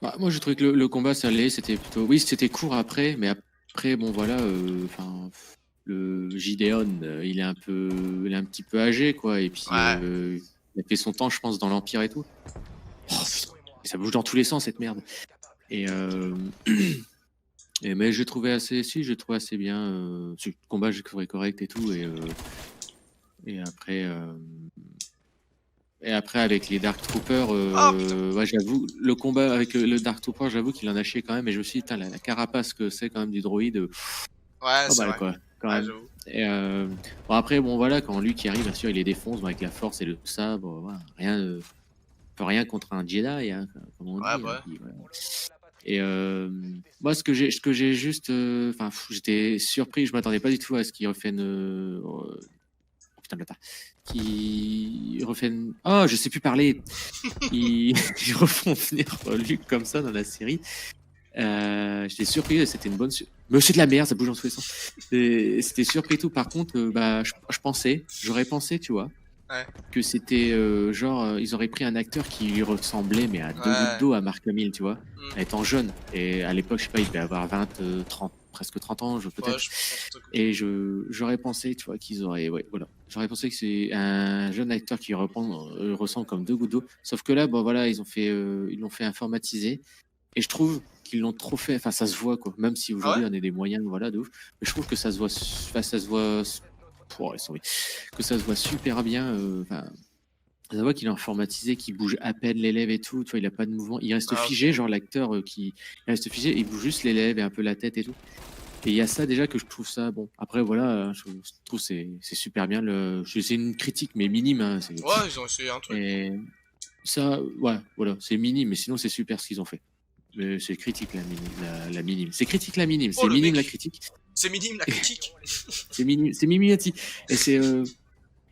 S2: Bah, moi, j'ai trouvé que le combat, ça allait, c'était plutôt. Oui, c'était court après, mais après, bon, voilà, enfin, le Gideon, il est un petit peu âgé, quoi, et puis
S1: Ouais.
S2: il a fait son temps, je pense, dans l'Empire et tout. Oh, putain, ça bouge dans tous les sens, cette merde. Et Et, mais j'ai trouvé assez, si, j'ai trouvé assez bien. Le combat, j'ai trouvé correct et tout. Et après, avec les Dark Troopers,
S1: Ah putain.
S2: ouais, j'avoue, le combat avec le Dark Trooper, j'avoue qu'il en a chié quand même. Et je me suis dit, putain, la carapace que c'est quand même du droïde,
S1: Ouais,
S2: pas
S1: c'est
S2: mal
S1: vrai.
S2: quoi, quand
S1: Ouais,
S2: même.
S1: j'avoue.
S2: Et bon, après, bon voilà, quand lui qui arrive, bien sûr, il les défonce bon, avec la force et le sabre. Voilà, rien, peut rien contre un Jedi, hein, comme on
S1: Ouais,
S2: dit.
S1: bah ouais.
S2: Puis, voilà. Et moi, ce que j'ai juste, enfin, j'étais surpris, je m'attendais pas du tout à ce qu'ils refaient oh, putain de bâtard, qui refaient, oh, je sais plus parler, ils, ils refont venir Luke comme ça dans la série. J'étais surpris, c'était une bonne. Monsieur de la merde, ça bouge en tous les sens. C'était surpris tout. Par contre, bah, j'aurais pensé, tu vois,
S1: Ouais.
S2: que c'était genre, ils auraient pris un acteur qui lui ressemblait, mais à deux gouttes
S1: Ouais.
S2: d'eau à Mark Hamill, tu vois,
S1: Hmm.
S2: étant jeune. Et à l'époque, je sais pas, il devait avoir 20, 30, presque 30 ans,
S1: Ouais,
S2: peut-être.
S1: je pense que
S2: Et j'aurais pensé, tu vois, qu'ils auraient, ouais, voilà. J'aurais pensé que c'est un jeune acteur qui ressemble comme deux gouttes d'eau. Sauf que là, bon, voilà, ils l'ont fait informatiser. Et je trouve qu'ils l'ont trop fait. Enfin, ça se voit, quoi. Même si
S1: Ah ouais?
S2: aujourd'hui on a des moyens, voilà, de ouf. Mais je trouve que ça se voit. Enfin, ça se voit. Oh, sorry. Que ça se voit super bien. Enfin, ça voit qu'il est informatisé, qu'il bouge à peine les lèvres et tout. Tu vois, il a pas de mouvement. Il reste
S1: Ah
S2: figé,
S1: ok.
S2: genre l'acteur il reste figé, il bouge juste les lèvres et un peu la tête et tout. Et il y a ça déjà que je trouve ça bon. Après, voilà, je trouve c'est super bien. C'est une critique, mais minime, hein,
S1: Ouais, ils ont essayé un truc.
S2: et ça, ouais, voilà, c'est minime, mais sinon c'est super ce qu'ils ont fait. Mais c'est critique la minime. C'est critique la minime.
S1: Oh
S2: C'est
S1: le
S2: minime la
S1: mec!
S2: critique.
S1: C'est minime la critique!
S2: C'est minime. C'est mimimati. Et c'est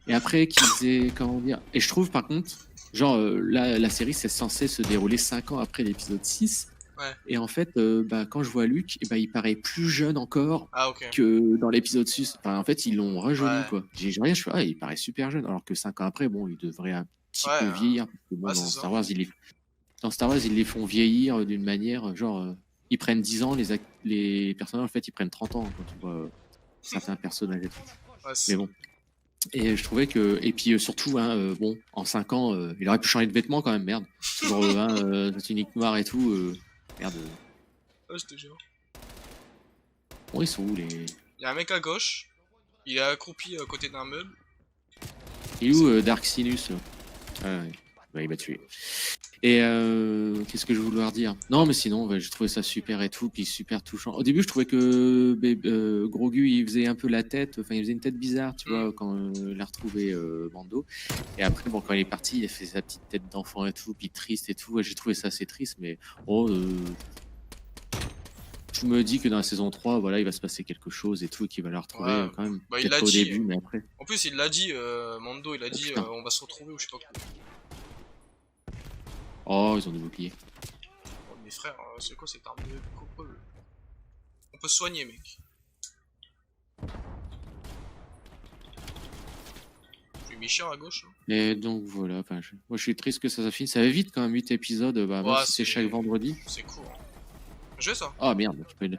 S2: et après qu'ils aient comment dire. Et je trouve par contre, genre la série c'est censé se dérouler 5 ans après l'épisode 6.
S1: Ouais.
S2: Et en fait, bah, quand je vois Luke, et bah, il paraît plus jeune encore
S1: Ah ok.
S2: que dans l'épisode 6. Enfin, en fait, ils l'ont rajeuni,
S1: Ouais.
S2: quoi. J'ai rien, je fais, ah, il paraît super jeune. Alors que 5 ans après, bon, il devrait un petit
S1: Ouais.
S2: peu vieillir. Parce que bon,
S1: Ouais, c'est ça.
S2: Dans Star Wars, ils les font vieillir d'une manière, genre, ils prennent 10 ans, les personnages, en fait, ils prennent 30 ans quand tu vois certains personnages et tout.
S1: Ouais, c'est
S2: Mais
S1: ça.
S2: bon. Et je trouvais que. Et puis surtout, hein, bon, en 5 ans, il aurait pu changer de vêtements quand même, merde. Toujours la tunique noire et tout. Merde.
S1: Ouais, je te jure.
S2: Bon, ils sont où les.
S1: Il y a un mec à gauche. Il est accroupi à côté d'un meuble.
S2: Il est où Dark Sinus là Ah, ouais. Bah, il m'a tué. Et qu'est-ce que je voulais leur dire? Non, mais sinon, ouais, j'ai trouvé ça super et tout, puis super touchant. Au début, je trouvais que Grogu, il faisait un peu la tête, enfin, il faisait une tête bizarre, tu vois, quand il a retrouvé Mando. Et après, bon, quand il est parti, il a fait sa petite tête d'enfant et tout, puis triste et tout. Ouais, j'ai trouvé ça assez triste, mais oh, je me dis que dans la saison 3, voilà, il va se passer quelque chose et tout, et qu'il va la retrouver
S1: Ouais.
S2: quand même.
S1: Bah il
S2: Peut-être
S1: l'a
S2: pas au
S1: dit.
S2: début, mais après.
S1: En plus il l'a dit, Mando il a
S2: Oh
S1: dit
S2: putain.
S1: on va se retrouver ou je sais pas quoi.
S2: Oh, ils ont des boucliers.
S1: Oh, mes frères, c'est quoi cette arme de coco? On peut se soigner mec. J'ai Michel à gauche. Hein.
S2: Et donc voilà, enfin, moi je suis triste que ça finisse. Ça va vite quand même, 8 épisodes, bah, même
S1: Ouais,
S2: si c'est chaque vendredi.
S1: c'est court. Hein. Je ça.
S2: Ah merde, ouais.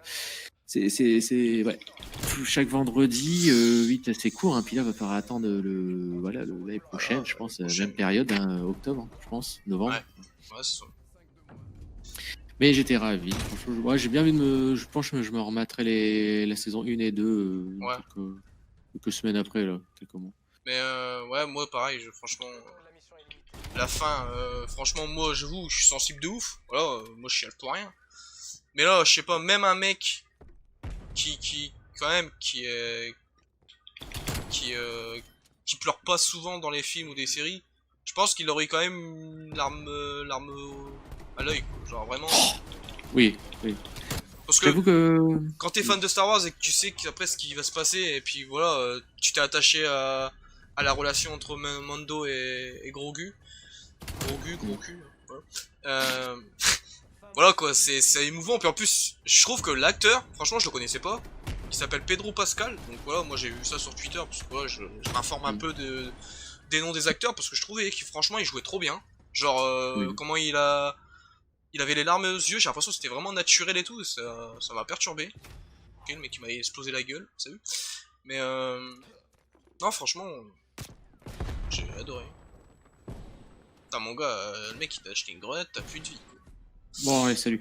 S2: Chaque vendredi, 8 c'est court, hein, puis là va falloir attendre voilà, l'année prochaine,
S1: Voilà,
S2: je pense,
S1: prochaine.
S2: même période, hein, octobre, je pense, novembre.
S1: Ouais, c'est ça.
S2: Mais j'étais ravi. Franchement, ouais, j'ai bien envie de je pense que je me remettrai la saison 1 et 2
S1: Ouais.
S2: quelques semaines après, là, quelques mois.
S1: Mais ouais, moi pareil, franchement, la fin, franchement, moi j'avoue, je suis sensible de ouf. Voilà, moi je chiale pour rien. Mais là, je sais pas, même un mec quand même, qui pleure pas souvent dans les films ou des séries, je pense qu'il aurait quand même une larme à l'œil, quoi. Genre vraiment.
S2: Oui, oui.
S1: Parce que
S2: J'avoue que.
S1: quand t'es fan de Star Wars et que tu sais qu'après ce qui va se passer, et puis voilà, tu t'es attaché à la relation entre Mando et Grogu. Gros cul. Voilà, voilà quoi, c'est émouvant. Puis en plus, je trouve que l'acteur, franchement, je le connaissais pas. Il s'appelle Pedro Pascal. Donc voilà, moi j'ai vu ça sur Twitter. Parce que voilà, je m'informe un peu des noms des acteurs. Parce que je trouvais qu'il franchement, il jouait trop bien. Genre,
S2: Oui.
S1: comment il avait les larmes aux yeux. J'ai l'impression que c'était vraiment naturel et tout. Ça m'a perturbé. Ok, le mec qui m'a explosé la gueule, ça vu. Mais non, franchement, j'ai adoré. Putain, mon gars, le mec il t'a acheté une grenade, t'as plus de vie. Quoi.
S2: Bon, ouais, salut.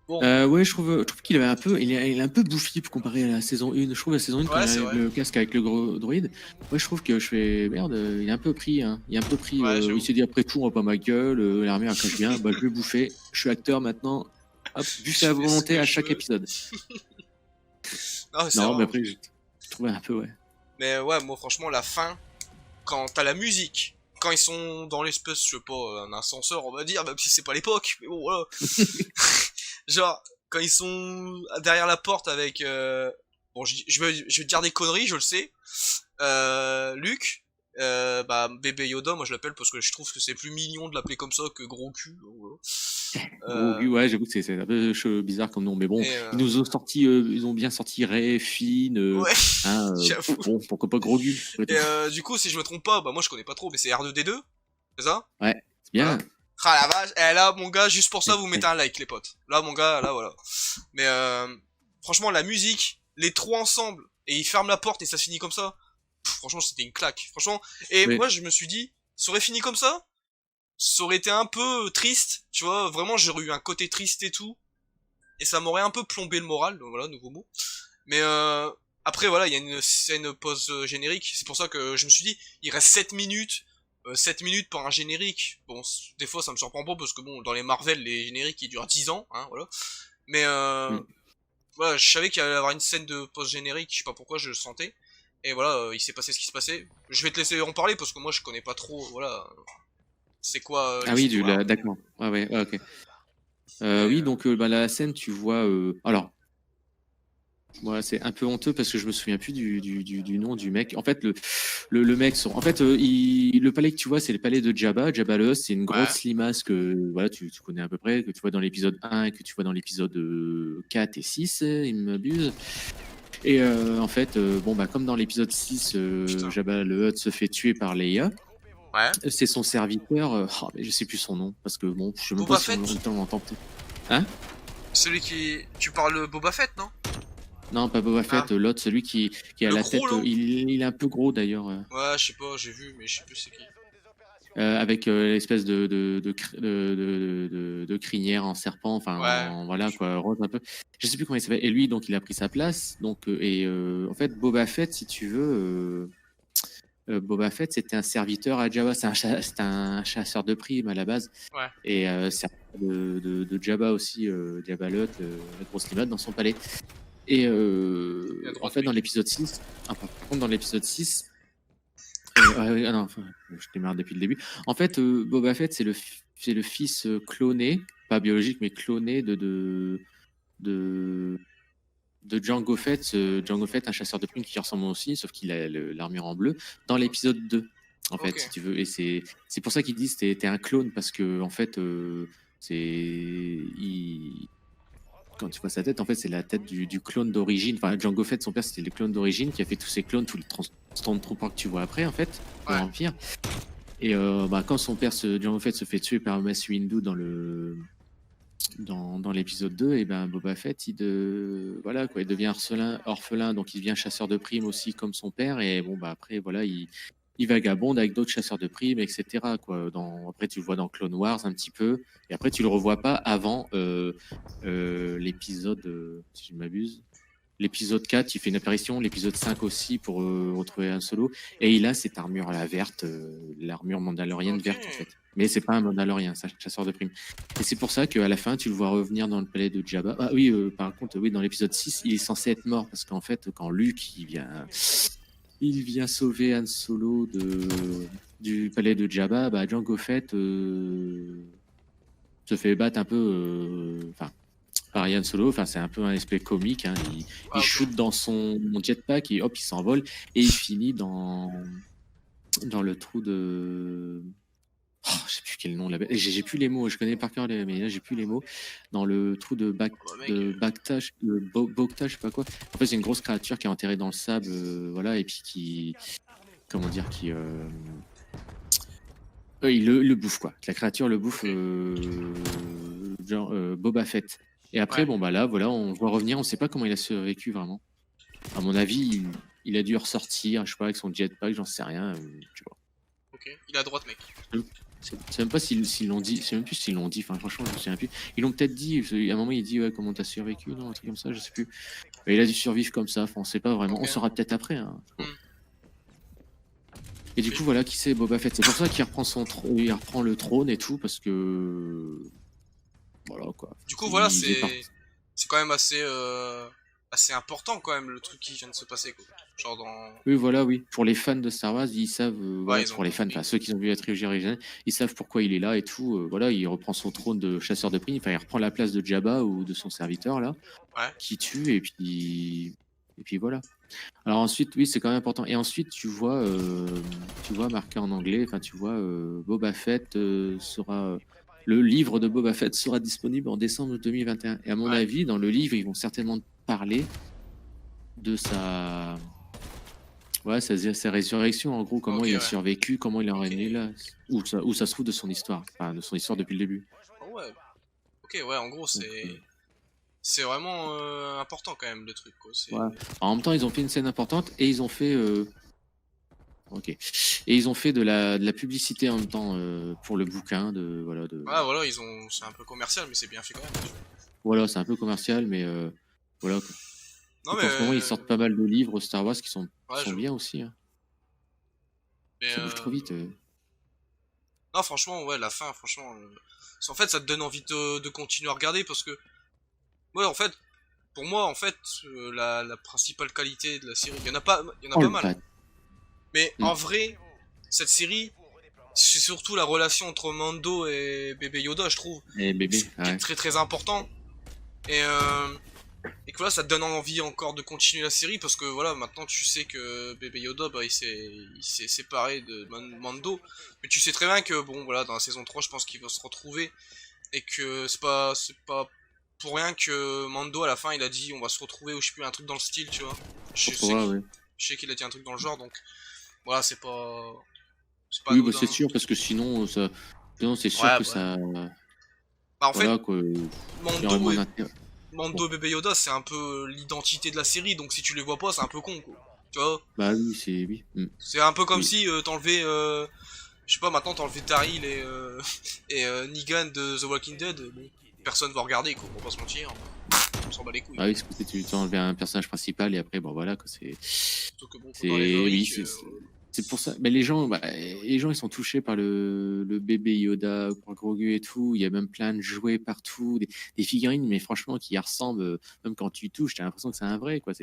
S1: Bon,
S2: Ouais, je trouve qu'il avait un peu, il est un peu bouffi pour comparer à la saison 1. Je trouve la saison 1 quand
S1: ouais,
S2: il
S1: c'est
S2: arrive
S1: vrai.
S2: le casque avec le gros droïde. Ouais, je trouve que je fais merde, il est un peu pris, hein. Il est un peu pris.
S1: Ouais,
S2: Il
S1: j'avoue.
S2: s'est dit après tout, on va pas ma gueule, l'armée elle cache bien, bah je vais bouffer. Je suis acteur maintenant. Hop, buffet
S1: Je
S2: à
S1: fais ce
S2: volonté
S1: que
S2: à
S1: je
S2: chaque
S1: veux.
S2: épisode.
S1: Non, mais c'est
S2: Non,
S1: vrai,
S2: mais
S1: hein.
S2: après, je trouvais un peu, ouais.
S1: Mais ouais, moi, franchement, la fin, quand t'as la musique, quand ils sont dans l'espèce, je sais pas, un ascenseur, on va dire, même si c'est pas l'époque, mais bon, voilà. Genre, quand ils sont derrière la porte avec... Bon, je vais te dire des conneries, je le sais. Luke, bah, bébé Yoda, moi je l'appelle parce que je trouve que c'est plus mignon de l'appeler comme ça que gros cul. Donc, voilà.
S2: Gros
S1: Euh,
S2: Gu, ouais, j'avoue que c'est un peu bizarre comme nom, mais bon,
S1: et
S2: ils nous ont sorti, ils ont bien sorti Ray, Finn,
S1: ouais,
S2: hein,
S1: j'avoue.
S2: bon, pourquoi pas Gros Gu, après
S1: Et
S2: tout.
S1: du coup, si je me trompe pas, bah moi je connais pas trop, mais c'est R2D2, c'est ça?
S2: Ouais, c'est bien.
S1: Voilà. Ah la vache, et là mon gars, juste pour ça vous mettez un like les potes. Là mon gars, là voilà. Mais franchement la musique, les trois ensemble, et ils ferment la porte et ça se finit comme ça. Franchement c'était une claque. Franchement, et
S2: Mais
S1: moi je me suis dit, ça aurait fini comme ça aurait été un peu triste, tu vois, vraiment j'aurais eu un côté triste et tout, et ça m'aurait un peu plombé le moral, donc voilà, nouveau mot. Mais après voilà, il y a une scène post générique, c'est pour ça que je me suis dit, il reste 7 minutes, 7 minutes pour un générique. Bon, des fois ça me surprend pas parce que bon, dans les Marvel, les génériques ils durent 10 ans, hein, voilà. Mais
S2: mm.
S1: voilà, je savais qu'il allait y avoir une scène de post générique, je sais pas pourquoi je le sentais. Et voilà, il s'est passé ce qui se passait. Je vais te laisser en parler parce que moi je connais pas trop, voilà, c'est quoi
S2: Ah oui,
S1: l'histoire.
S2: d'accord. Ouais, ouais, ouais, ok.
S1: Mais
S2: Oui, donc bah, la scène, tu vois. Alors, moi, c'est un peu honteux parce que je me souviens plus du nom du mec. En fait, le mec, en fait, le palais que tu vois, c'est le palais de Jabba. Jabba le Hutt, c'est une
S1: ouais,
S2: grosse limace que voilà, tu connais à peu près, que tu vois dans l'épisode 1 et que tu vois dans l'épisode 4 et 6, il m'abuse. Et en fait, bon, bah, comme dans l'épisode 6,
S1: putain.
S2: Jabba le Hutt se fait tuer par Leia.
S1: Ouais.
S2: C'est son serviteur, oh, mais je sais plus son nom, parce que bon, je sais même pas
S1: Boba
S2: si on
S1: Fett.
S2: l'entend peut-être. Hein?
S1: Celui qui... Tu parles Boba Fett, non?
S2: Non, pas Boba
S1: Ah,
S2: Fett, l'autre, celui qui a
S1: le
S2: la
S1: gros
S2: tête,
S1: là.
S2: il est un peu gros d'ailleurs,
S1: Ouais, je sais pas, j'ai vu, mais je sais plus c'est qui.
S2: avec l'espèce de crinière en serpent, enfin,
S1: Ouais.
S2: voilà, quoi, rose un peu. Je sais plus comment il s'appelle. Et lui, donc, il a pris sa place. Donc, en fait, Boba Fett, si tu veux, Boba Fett, c'était un serviteur à Jabba, c'est un chasseur de primes à la base.
S1: Ouais.
S2: Et serviteur de Jabba aussi, Jabba le Hutt, la grosse limace dans son palais. Et
S1: Et à
S2: en
S1: droite,
S2: fait, dans
S1: mec.
S2: l'épisode 6, par contre, dans l'épisode 6, non, enfin, je démarre depuis le début. En fait, Boba Fett, c'est le fils cloné, pas biologique, mais cloné de, de Jango Fett. Jango Fett, un chasseur de primes qui ressemble aussi, sauf qu'il a l'armure en bleu, dans l'épisode 2, en
S1: Ok.
S2: fait, si tu veux. Et c'est pour ça qu'ils disent que t'es un clone, parce que, en fait, quand tu vois sa tête, en fait, c'est la tête du clone d'origine. Enfin, Jango Fett, son père, c'était le clone d'origine qui a fait tous ses clones, tous les Stormtroopers que tu vois après, en fait, de
S1: Ouais.
S2: l'Empire. Et bah, quand son père, Jango Fett, se fait tuer par Mace Windu dans l'épisode 2, et ben Boba Fett, voilà, quoi, il devient orphelin, donc il devient chasseur de primes aussi comme son père. Et bon, bah, après, voilà, il vagabonde avec d'autres chasseurs de primes, etc., quoi. Après, tu le vois dans Clone Wars un petit peu. Et après, tu le revois pas avant l'épisode, si je ne m'abuse. L'épisode 4, il fait une apparition. L'épisode 5 aussi pour retrouver un solo. Et il a cette armure à la verte, l'armure mandalorienne
S1: Ok.
S2: verte, en fait. Mais c'est pas un mandalorien, c'est un chasseur de primes. Et c'est pour ça qu'à la fin, tu le vois revenir dans le palais de Jabba. Ah oui, par contre, oui, dans l'épisode 6, il est censé être mort. Parce qu'en fait, quand Luke, il vient sauver Han Solo du palais de Jabba, bah, Jango Fett se fait battre un peu, enfin, par Han Solo. Enfin, c'est un peu un aspect comique, hein. Il
S1: Ah, ok.
S2: shoot dans son jetpack et hop, il s'envole et il finit dans le trou de. Oh, je sais plus quel nom là. J'ai plus les mots. Je connais par cœur mais là j'ai plus les mots. Dans le trou de
S1: Oh, bah, mec.
S2: de Bacta, Bocta, je sais pas quoi. En fait, c'est une grosse créature qui est enterrée dans le sable, voilà, et puis comment dire, il le bouffe, quoi. La créature le bouffe,
S1: Ok.
S2: genre Boba Fett. Et après,
S1: Ouais.
S2: bon bah là, voilà, on le voit revenir. On sait pas comment il a survécu vraiment. À mon avis, il a dû ressortir, je sais pas, avec son jetpack, j'en sais rien, tu vois.
S1: Ok. Il est à droite, mec.
S2: C'est même pas s'ils l'ont dit, c'est même plus s'ils l'ont dit, enfin franchement je me souviens plus. Ils l'ont peut-être dit, parce qu'à un moment il dit ouais comment t'as survécu, non, un truc comme ça, je sais plus. Mais il a dû survivre comme ça, enfin on sait pas vraiment,
S1: Ok.
S2: on saura peut-être après. Hein.
S1: Hmm.
S2: Et du
S1: Oui.
S2: coup voilà qui c'est Boba Fett. C'est pour ça qu'il reprend il reprend le trône et tout, parce que voilà quoi.
S1: Du coup, voilà,
S2: Il est parti.
S1: c'est quand même assez important quand même le truc qui vient de se passer, quoi. Genre dans...
S2: Oui, voilà, oui. Pour les fans de Star Wars, ils savent,
S1: Ouais,
S2: voilà,
S1: ils ont
S2: pour les fans,
S1: compris.
S2: enfin ceux qui ont vu la trilogie originale, ils savent pourquoi il est là et tout. Voilà, il reprend son trône de chasseur de primes, enfin il reprend la place de Jabba ou de son serviteur là,
S1: Ouais.
S2: qui tue et puis voilà. Alors ensuite, oui, c'est quand même important. Et ensuite, tu vois marqué en anglais, enfin tu vois Boba Fett sera le livre de Boba Fett sera disponible en décembre 2021. Et à mon
S1: Ouais.
S2: avis, dans le livre, ils vont certainement parler de sa ouais, sa résurrection, en gros, comment
S1: Ok,
S2: il a
S1: ouais.
S2: survécu, comment il est
S1: Ok.
S2: revenu là, où ça se trouve de son histoire, enfin de son histoire depuis le début.
S1: Ah ouais. Ok, ouais, en gros,
S2: Donc,
S1: c'est vraiment important quand même le truc, quoi. C'est...
S2: voilà. En même temps, ils ont fait une scène importante et ils ont fait, ok, et ils ont fait de la publicité en même temps pour le bouquin de, voilà,
S1: Ouais, voilà, c'est un peu commercial, mais c'est bien fait quand même.
S2: voilà, c'est un peu commercial, mais voilà quoi.
S1: Non
S2: Et
S1: mais
S2: qu'en ce moment, ils sortent pas mal de livres Star Wars qui
S1: ouais,
S2: sont
S1: j'avoue.
S2: bien aussi. Hein.
S1: Mais
S2: Ça bouge trop vite.
S1: non, franchement, ouais, la fin, franchement, en fait, ça te donne envie de continuer à regarder parce que, ouais, en fait, pour moi, en fait, la principale qualité de la série, il y en a
S2: Oh
S1: pas
S2: le
S1: mal, hein.
S2: pat.
S1: Mais
S2: Hmm.
S1: en vrai, cette série, c'est surtout la relation entre Mando et bébé Yoda, je trouve,
S2: Et bébé,
S1: qui est
S2: ouais.
S1: très très important. Et, que voilà, ça te donne envie encore de continuer la série parce que voilà, maintenant tu sais que bébé Yoda, bah, il s'est séparé de Mando. Mais tu sais très bien que, bon, voilà, dans la saison 3 je pense qu'il va se retrouver et que c'est pas pour rien que Mando à la fin il a dit on va se retrouver ou je sais plus, un truc dans le style, tu vois.
S2: On
S1: Je sais
S2: trouvera,
S1: qu'il
S2: ouais.
S1: je sais qu'il a dit un truc dans le genre, donc voilà, c'est pas
S2: Oui, bah,
S1: anodin.
S2: c'est sûr, parce que sinon c'est sûr
S1: Ouais,
S2: que
S1: bah,
S2: ça,
S1: bah en fait,
S2: voilà, quoi. Il y aurait
S1: Mando
S2: moins
S1: et
S2: d'intérêt. Bon,
S1: Mando et bébé Yoda, c'est un peu l'identité de la série, donc si tu les vois pas, c'est un peu con, quoi. Tu vois,
S2: bah oui, oui.
S1: c'est un peu comme
S2: Oui.
S1: si t'enlevais, je sais pas, maintenant t'enlevais Daryl et, et Negan de The Walking Dead, bon, personne va regarder, quoi, on va pas se mentir, on s'en bat les couilles.
S2: Ah oui, c'est que tu t'enlèves un personnage principal et après, bon voilà, quoi,
S1: Surtout que bon, quand t'enlèves
S2: oui,
S1: Rick,
S2: c'est pour ça. Mais les gens, ils sont touchés par le bébé Yoda, par Grogu et tout. Il y a même plein de jouets partout, des figurines, mais franchement, qui y ressemblent. Même quand tu y touches, t'as l'impression que c'est un vrai, quoi.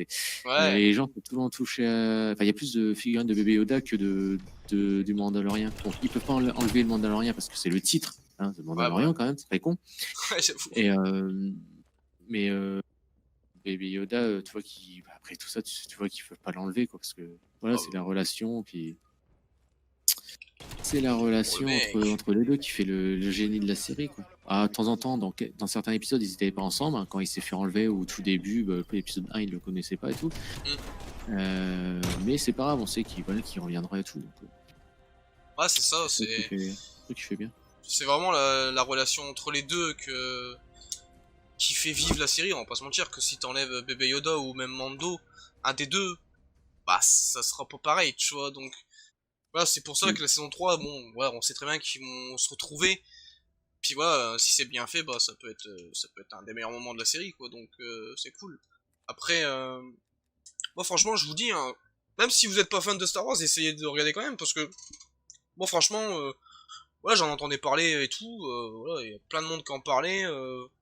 S1: ouais,
S2: Les gens sont souvent touchés enfin, il y a plus de figurines de bébé Yoda que du Mandalorien. Bon, ils peuvent pas enlever le Mandalorien parce que c'est le titre, hein, le
S1: ouais, bah,
S2: Mandalorian quand même, c'est très con.
S1: ouais, j'avoue.
S2: Et, mais Baby Yoda, tu vois, après tout ça, tu vois qu'ils peuvent pas l'enlever, quoi, parce que voilà,
S1: Ah,
S2: c'est
S1: bah,
S2: la relation, puis c'est la
S1: pour le
S2: relation
S1: mec.
S2: entre les deux qui fait le génie de la série, quoi. Ah, de temps en temps, dans certains épisodes, ils étaient pas ensemble, hein, quand il s'est fait enlever au tout début, bah, l'épisode 1, il le connaissait pas et tout.
S1: Hmm.
S2: Mais c'est pas grave, on sait qu'il reviendra et tout. Donc,
S1: Ouais, c'est ça,
S2: c'est ça qui fait bien.
S1: c'est vraiment la relation entre les deux qui fait vivre la série, on va pas se mentir, que si t'enlèves bébé Yoda ou même Mando, un des deux, bah, ça sera pas pareil, tu vois, donc... Voilà, c'est pour ça
S2: Mm.
S1: que la saison 3, bon, ouais, on sait très bien qu'ils vont se retrouver. Puis voilà, si c'est bien fait, bah ça peut être un des meilleurs moments de la série, quoi. Donc c'est cool. Après, moi franchement, je vous dis, hein, même si vous êtes pas fan de Star Wars, essayez de regarder quand même, parce que moi franchement, voilà, j'en entendais parler et tout. Voilà, il y a plein de monde qui en parlait.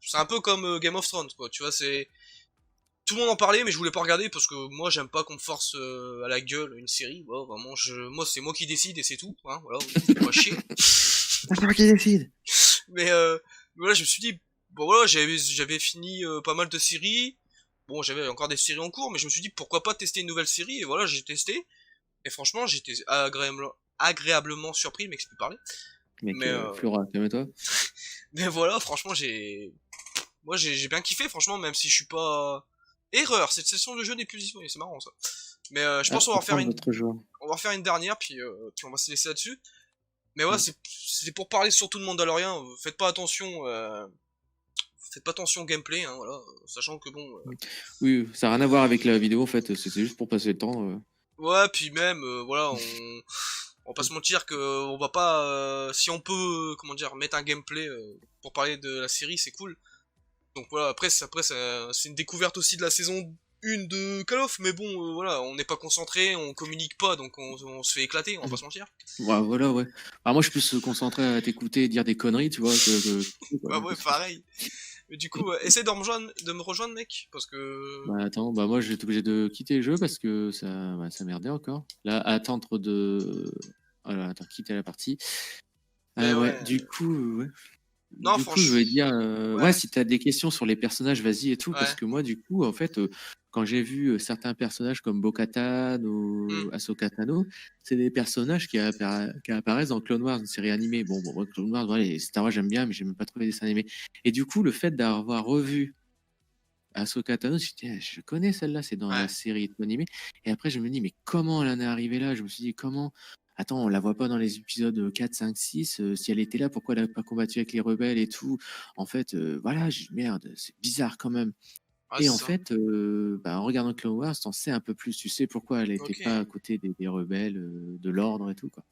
S1: C'est un peu comme Game of Thrones, quoi. Tu vois, c'est tout le monde en parlait, mais je voulais pas regarder parce que moi j'aime pas qu'on me force à la gueule une série. Voilà, vraiment, moi c'est moi qui décide et c'est tout. Hein, voilà, vous faites pas chier.
S2: C'est toi qui décide.
S1: Mais voilà, je me suis dit, bon voilà, j'avais fini pas mal de séries. Bon, j'avais encore des séries en cours, mais je me suis dit pourquoi pas tester une nouvelle série. Et voilà, j'ai testé. Et franchement, j'étais agréablement surpris, mais que je peux parler.
S2: Mec,
S1: Mais
S2: Flora, calme-toi.
S1: mais voilà, franchement, j'ai bien kiffé, franchement, même si je suis pas. Erreur, cette session de jeu n'est plus disponible, c'est marrant ça. Mais je
S2: Ah,
S1: pense
S2: je
S1: qu'on va refaire
S2: comprends
S1: une,
S2: votre joueur.
S1: on va refaire une dernière, puis on va se laisser là-dessus. Mais ouais,
S2: Mm.
S1: c'est pour parler surtout de Mandalorian. Faites pas attention au gameplay, hein, voilà, sachant que bon.
S2: Oui, ça n'a rien à voir avec la vidéo, en fait, c'était juste pour passer le temps.
S1: Ouais, puis même, voilà, On va pas se mentir que on va pas, si on peut, comment dire, mettre un gameplay pour parler de la série, c'est cool. Donc voilà, c'est une découverte aussi de la saison 1 de Call of, mais bon, voilà, on n'est pas concentré, on communique pas, donc on se fait éclater, on va pas se mentir.
S2: Ouais, voilà, ouais. Alors moi, je peux se concentrer à t'écouter et dire des conneries, tu vois.
S1: Bah ouais, pareil. Mais du coup, essaie de me rejoindre, mec, parce que...
S2: Bah attends, bah moi, j'étais obligé de quitter le jeu parce que ça merdait encore. Là, attendre de... Voilà, attends, quitter la partie.
S1: Mais
S2: Ouais,
S1: ouais...
S2: du coup, ouais.
S1: Non,
S2: Du coup, je voulais dire,
S1: ouais,
S2: ouais, si t'as des questions sur les personnages, vas-y et tout, parce
S1: ouais.
S2: que moi, du coup, en fait, quand j'ai vu certains personnages comme Bo-Katan ou
S1: Hmm.
S2: Ahsoka Tano, c'est des personnages qui apparaissent dans Clone Wars, une série animée. Bon, moi, Clone Wars, voilà, les Star Wars, j'aime bien, mais j'aime pas trop les dessins animés. Et du coup, le fait d'avoir revu Ahsoka Tano, je me suis dit, ah, je connais celle-là, c'est dans la
S1: Ouais.
S2: série animée. Et après, je me dis, mais comment elle en est arrivée là? Je me suis dit, comment? Attends, on la voit pas dans les épisodes 4, 5, 6. Si elle était là, pourquoi elle a pas combattu avec les rebelles et tout? En fait, voilà, merde, c'est bizarre quand même.
S1: Ouais,
S2: Et
S1: c'est
S2: en
S1: ça.
S2: fait, bah, en regardant Clone Wars, t'en sais un peu plus. Tu sais pourquoi elle était
S1: Ok,
S2: pas à côté des rebelles, de l'ordre et tout, quoi.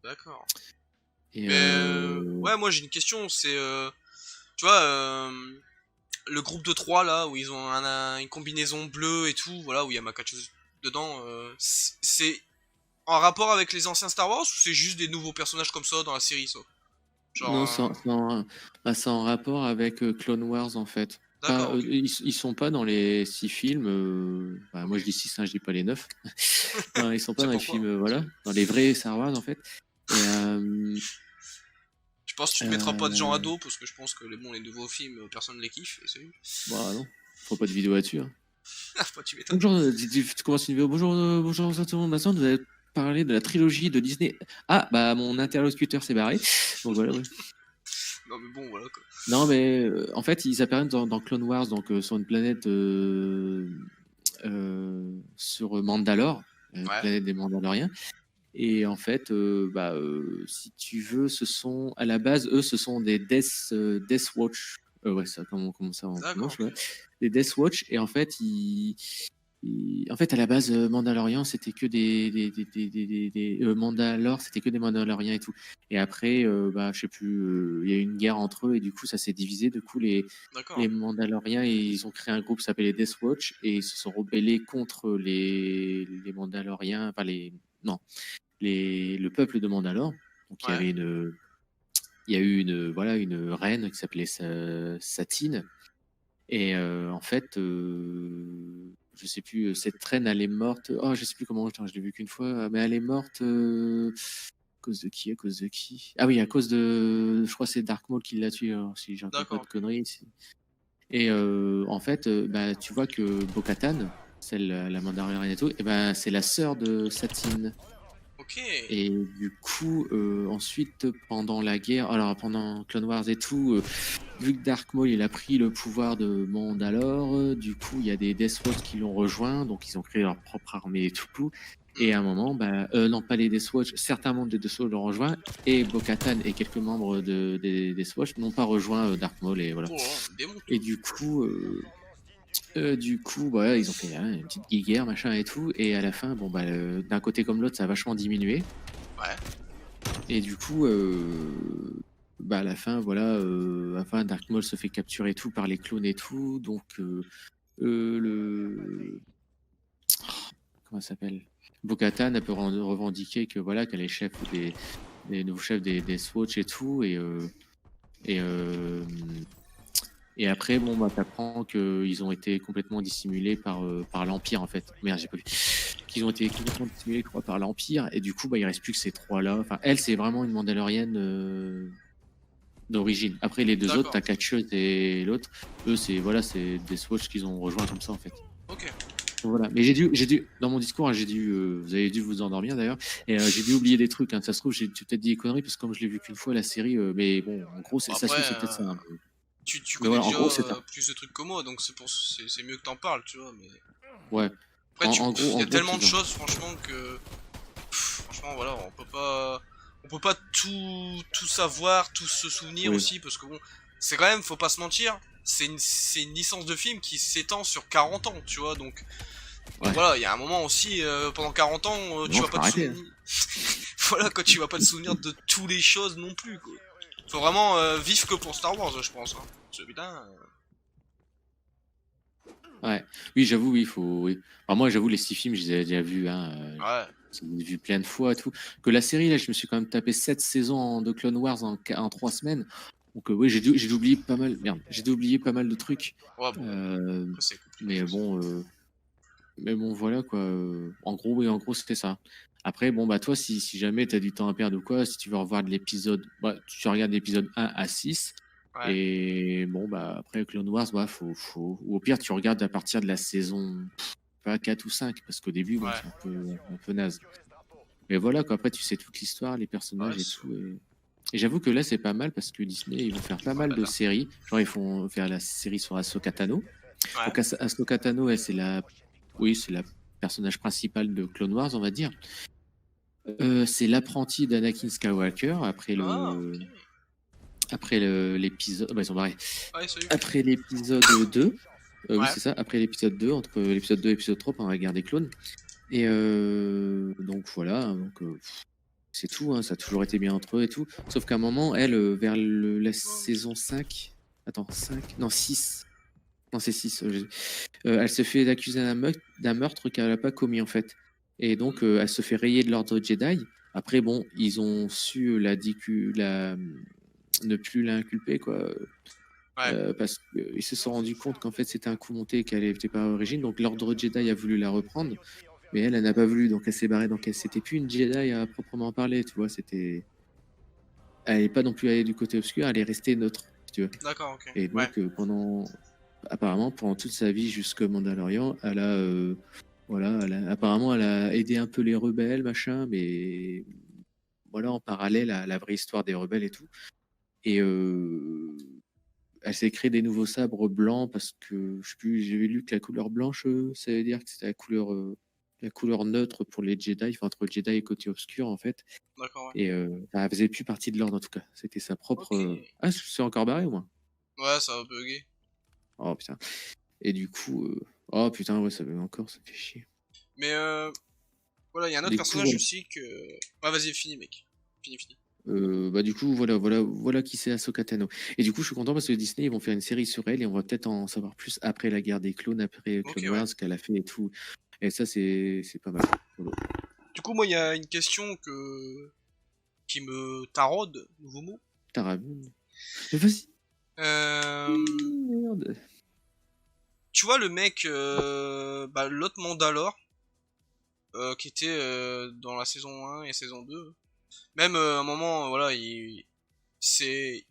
S1: d'accord.
S2: Et
S1: Mais ouais, moi j'ai une question, c'est... tu vois, le groupe de 3 là, où ils ont une combinaison bleue et tout, voilà, où il y a Makachu dedans, c'est en rapport avec les anciens Star Wars ou c'est juste des nouveaux personnages comme ça dans la série, ça? Genre,
S2: non, bah, c'est en rapport avec Clone Wars, en fait. Pas,
S1: d'accord, ok.
S2: ils sont pas dans les 6 films. Bah,
S1: Ok.
S2: moi, je dis 6, hein, je dis pas les 9. Non, ils sont pas
S1: C'est
S2: dans les
S1: pourquoi?
S2: films, voilà, dans les vrais Star Wars, en fait. Et,
S1: Je pense que tu te mettras pas de gens à
S2: euh,
S1: dos parce que je pense que les nouveaux films, personne ne les kiffe et c'est nul.
S2: bah non, faut pas de vidéo là-dessus, hein.
S1: Bah, tu m'étonnes.
S2: Bonjour, tu commences une vidéo. Bonjour, bonjour à tout le monde. Maintenant, vous allez parler de la trilogie de Disney. Ah, bah mon interlocuteur s'est barré. Donc voilà, ouais.
S1: Non mais bon, voilà quoi.
S2: Non, mais en fait, ils apparaissent dans Clone Wars, donc sur une planète sur Mandalore,
S1: Ouais,
S2: planète des Mandaloriens. Et en fait, bah, si tu veux, ce sont à la base, eux, ce sont des Death Watch. Ouais, ça, comment ça on
S1: d'accord,
S2: prononce,
S1: ok.
S2: ouais. Des Death Watch. Et en fait, en fait, à la base, Mandalorian, c'était que Mandalore, c'était que des Mandaloriens et tout. Et après, bah, je sais plus, il y a eu une guerre entre eux et du coup, ça s'est divisé. Du coup,
S1: D'accord.
S2: les Mandaloriens, ils ont créé un groupe qui s'appelait les Death Watch et ils se sont rebellés contre les Mandaloriens, enfin non, le peuple de Mandalore. Donc,
S1: Ouais,
S2: il y a eu voilà, une reine qui s'appelait Satine. Et en fait, je sais plus, cette reine, elle est morte. Oh, je sais plus comment, attends, je l'ai vue qu'une fois, mais elle est morte à cause de qui? À cause de qui? Ah oui, à cause de. Je crois que c'est Dark Maul qui l'a tué, alors, si je raconte pas
S1: d'accord,
S2: de
S1: ok.
S2: conneries. Et en fait, bah, tu vois que Bo-Katan, celle, la Mandalorienne et tout, et ben, c'est la sœur de Satine.
S1: Ok,
S2: Et du coup, ensuite, pendant la guerre, alors pendant Clone Wars et tout, vu que Dark Maul il a pris le pouvoir de Mandalore, du coup, il y a des Death Watch qui l'ont rejoint, donc ils ont créé leur propre armée et tout. Et
S1: hmm,
S2: à un moment, bah, non, pas les Death Watch, certains membres des Death Watch l'ont rejoint, et Bo-Katan et quelques membres des Death Watch n'ont pas rejoint Dark Maul, et voilà.
S1: oh là là, démon
S2: Et
S1: toi.
S2: du coup, bah, ils ont fait hein, une petite guerre, machin et tout, et à la fin, bon, bah, d'un côté comme l'autre, ça a vachement diminué.
S1: Ouais,
S2: Et du coup, bah, à la fin, voilà, enfin, Dark Maul se fait capturer et tout par les clones et tout. Donc, le. Comment ça s'appelle? Bo-Katan, elle peut revendiquer que voilà, qu'elle est chef des nouveaux chefs des Swatch et tout. Et, euh, et après, bon, bah, t'apprends qu'ils ont été complètement dissimulés par l'Empire, en fait. Merde, j'ai pas vu. Qu'ils ont été complètement dissimulés, je crois, par l'Empire. Et du coup, bah, il reste plus que ces trois-là. Enfin, elle, c'est vraiment une Mandalorienne d'origine. Après, les deux autres,
S1: d'accord,
S2: t'as Catcheuse et l'autre. Eux, c'est voilà, c'est des Swatch qu'ils ont rejoint comme ça, en fait.
S1: ok.
S2: Donc, voilà. Mais dans mon discours, hein, vous avez dû vous endormir d'ailleurs. Et j'ai dû oublier des trucs. Hein. Ça se trouve, j'ai peut-être dit des conneries parce que comme je l'ai vu qu'une fois la série, mais bon, en gros,
S1: Bon,
S2: ça se
S1: après,
S2: trouve, c'est peut-être ça. Hein.
S1: tu
S2: Mais
S1: connais
S2: voilà, en
S1: déjà
S2: gros, c'est ça.
S1: plus de trucs que moi, donc c'est mieux que t'en parles, tu vois, mais...
S2: Ouais.
S1: Après,
S2: En
S1: il y a
S2: gros,
S1: tellement
S2: c'est
S1: de
S2: ça.
S1: choses, franchement, que... franchement, voilà, on peut pas tout savoir, tout se souvenir
S2: Oui.
S1: aussi, parce que bon, c'est quand même, faut pas se mentir, c'est une licence de film qui s'étend sur 40 ans, tu vois, donc
S2: Ouais.
S1: voilà, il y a un moment aussi, pendant 40 ans, tu
S2: Non,
S1: vas
S2: faut
S1: pas te
S2: arrêter.
S1: souvenir...
S2: Hein.
S1: Voilà, quand tu vas pas te souvenir de toutes les choses non plus, quoi. Faut vraiment vivre que pour Star Wars, je pense. Hein. Parce que, putain.
S2: Ouais. Oui, j'avoue, oui, il faut. Oui. Alors moi, j'avoue, les 6 films, je les ai déjà vus, hein.
S1: Ouais.
S2: Je les ai vus plein de fois et tout. Que la série, là, je me suis quand même tapé 7 saisons de Clone Wars en 3 semaines. Donc, oui, j'ai dû oublier pas mal. Merde, j'ai dû oublier pas mal de trucs.
S1: Ouais, bon. Après, c'est compliqué.
S2: Mais bon, voilà, quoi. En gros, oui, en gros, c'était ça. Après, bon, bah, toi, si jamais tu as du temps à perdre ou quoi, si tu veux revoir de l'épisode, bah, tu regardes l'épisode 1 à 6.
S1: Ouais.
S2: Et bon, bah, après Clone Wars, bah, ou au pire, tu regardes à partir de la saison pas 4 ou 5, parce qu'au début, bon,
S1: Ouais.
S2: c'est un peu naze. Mais voilà, quoi. Après, tu sais toute l'histoire, les personnages
S1: Ouais,
S2: et tout. Et j'avoue que là, c'est pas mal parce que Disney, ils vont faire pas mal de séries. Genre, ils vont faire la série sur Ahsoka Tano.
S1: Ouais.
S2: Donc, Ahsoka Tano, elle, c'est la personnage principal de Clone Wars, on va dire. C'est l'apprenti d'Anakin Skywalker après
S1: Ah,
S2: le.
S1: ok.
S2: Après l'épisode. Bah, ils sont barrés.
S1: Ouais, salut.
S2: Après l'épisode 2. Oui,
S1: Ouais.
S2: c'est ça. Après l'épisode 2, entre l'épisode 2 et l'épisode 3, pendant la guerre des clones. Et donc voilà. Donc, c'est tout. Hein, ça a toujours été bien entre eux et tout. Sauf qu'à un moment, elle, vers la saison 5. Attends, 5. Non, 6. Non, c'est 6. Elle se fait accuser d'un meurtre qu'elle n'a pas commis, en fait. Et donc, elle se fait rayer de l'ordre Jedi. Après, bon, ils ont su ne plus l'inculper, quoi.
S1: Ouais.
S2: Parce qu'ils se sont rendus compte qu'en fait, c'était un coup monté et qu'elle n'était pas à l'origine. Donc, l'ordre Jedi a voulu la reprendre. Mais elle n'a pas voulu. Donc, elle s'est barrée. Donc, c'était plus une Jedi à proprement parler, tu vois. Elle n'est pas non plus allée du côté obscur. Elle est restée neutre, si tu veux.
S1: D'accord, ok.
S2: Et
S1: Ouais.
S2: donc, apparemment, pendant toute sa vie jusqu'au Mandalorian, apparemment, elle a aidé un peu les rebelles, machin, mais voilà, en parallèle à la vraie histoire des rebelles et tout. Et elle s'est créé des nouveaux sabres blancs parce que, je sais plus, j'avais lu que la couleur blanche, ça veut dire que c'était la couleur neutre pour les Jedi, enfin, entre le Jedi et le côté obscur, en fait.
S1: D'accord, ouais.
S2: Et elle faisait plus partie de l'ordre, en tout cas. C'était sa propre.
S1: Ok.
S2: Ah, c'est encore barré, au moins.
S1: Ouais, ça a bugué.
S2: Oh putain. Et du coup, oh putain, ouais, ça veut encore, ça fait chier.
S1: Mais voilà, il y a un autre
S2: Du coup,
S1: personnage
S2: voilà.
S1: aussi que. Ouais, vas-y, fini, mec. Fini.
S2: Bah du coup, voilà qui c'est Ahsoka Tano. Et du coup, je suis content parce que Disney, ils vont faire une série sur elle et on va peut-être en savoir plus après la guerre des clones, après
S1: Ok,
S2: Clone
S1: ouais.
S2: Wars, ce qu'elle a fait et tout. Et ça, c'est pas mal. Voilà.
S1: Du coup, moi, il y a une question qui me taraude, nouveau mot.
S2: Tarabun. Mais vas-y. Merde.
S1: Tu vois le mec, l'autre Mandalore, qui était dans la saison 1 et saison 2. Même à un moment, voilà, c'est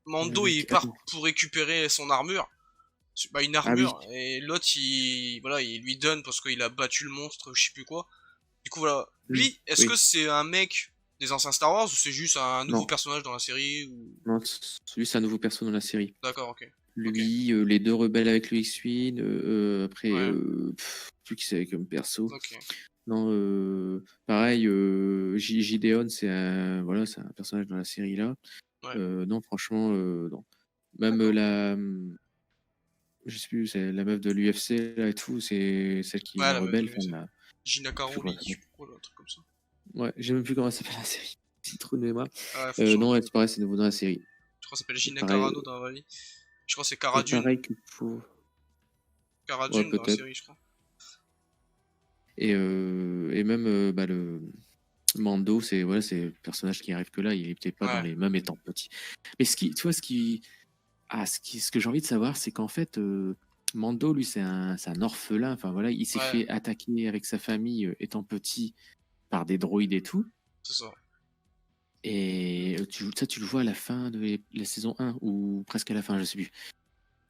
S1: Mando, il part
S2: Attends.
S1: pour récupérer son armure. Bah, une
S2: Ah oui.
S1: armure. Et l'autre, il lui donne parce qu'il a battu le monstre, je sais plus quoi. Du coup, voilà. Lui, est-ce
S2: Oui.
S1: que c'est un mec des anciens Star Wars ou c'est juste un nouveau
S2: Non.
S1: personnage dans la série ou...
S2: Non, lui, c'est un nouveau perso dans la série.
S1: D'accord, ok.
S2: Lui, les deux rebelles avec le X-Wing, après,
S1: Ouais.
S2: plus qui c'est comme perso.
S1: Ok.
S2: Non, pareil, Gideon, c'est c'est un personnage dans la série là.
S1: Ouais.
S2: Non, franchement, non. Même je sais plus, c'est la meuf de l'UFC là et tout, c'est celle qui est
S1: Ouais,
S2: une
S1: la meuf de
S2: rebelle.
S1: l'UFC.
S2: Enfin,
S1: Gina
S2: je sais plus comment
S1: Caroli,
S2: elle
S1: je sais
S2: s'appelle.
S1: plus quoi, là, un truc comme ça.
S2: Ouais, j'ai même plus comment elle s'appelle la série. C'est trop de mémoire.
S1: Ouais, franchement,
S2: Non, ouais, c'est pareil, c'est nouveau dans la série.
S1: je crois que ça s'appelle
S2: Et
S1: Gina
S2: pareil,
S1: Carano dans la vraie vie. Je crois que c'est Cara
S2: et
S1: Dune.
S2: pareil que pour.
S1: Cara
S2: Ouais,
S1: Dune dans la
S2: peut-être.
S1: série, je crois.
S2: Et même le Mando, c'est le personnage qui arrive que là, il est peut-être pas dans
S1: Ouais.
S2: les mêmes étant petit. Mais tu vois, ce que j'ai envie de savoir, c'est qu'en fait, Mando, lui, c'est un orphelin. Enfin voilà, il s'est
S1: Ouais,
S2: fait attaquer avec sa famille étant petit par des droïdes et tout.
S1: c'est ça.
S2: Et tu le vois à la fin de la saison 1, ou presque à la fin, je sais plus.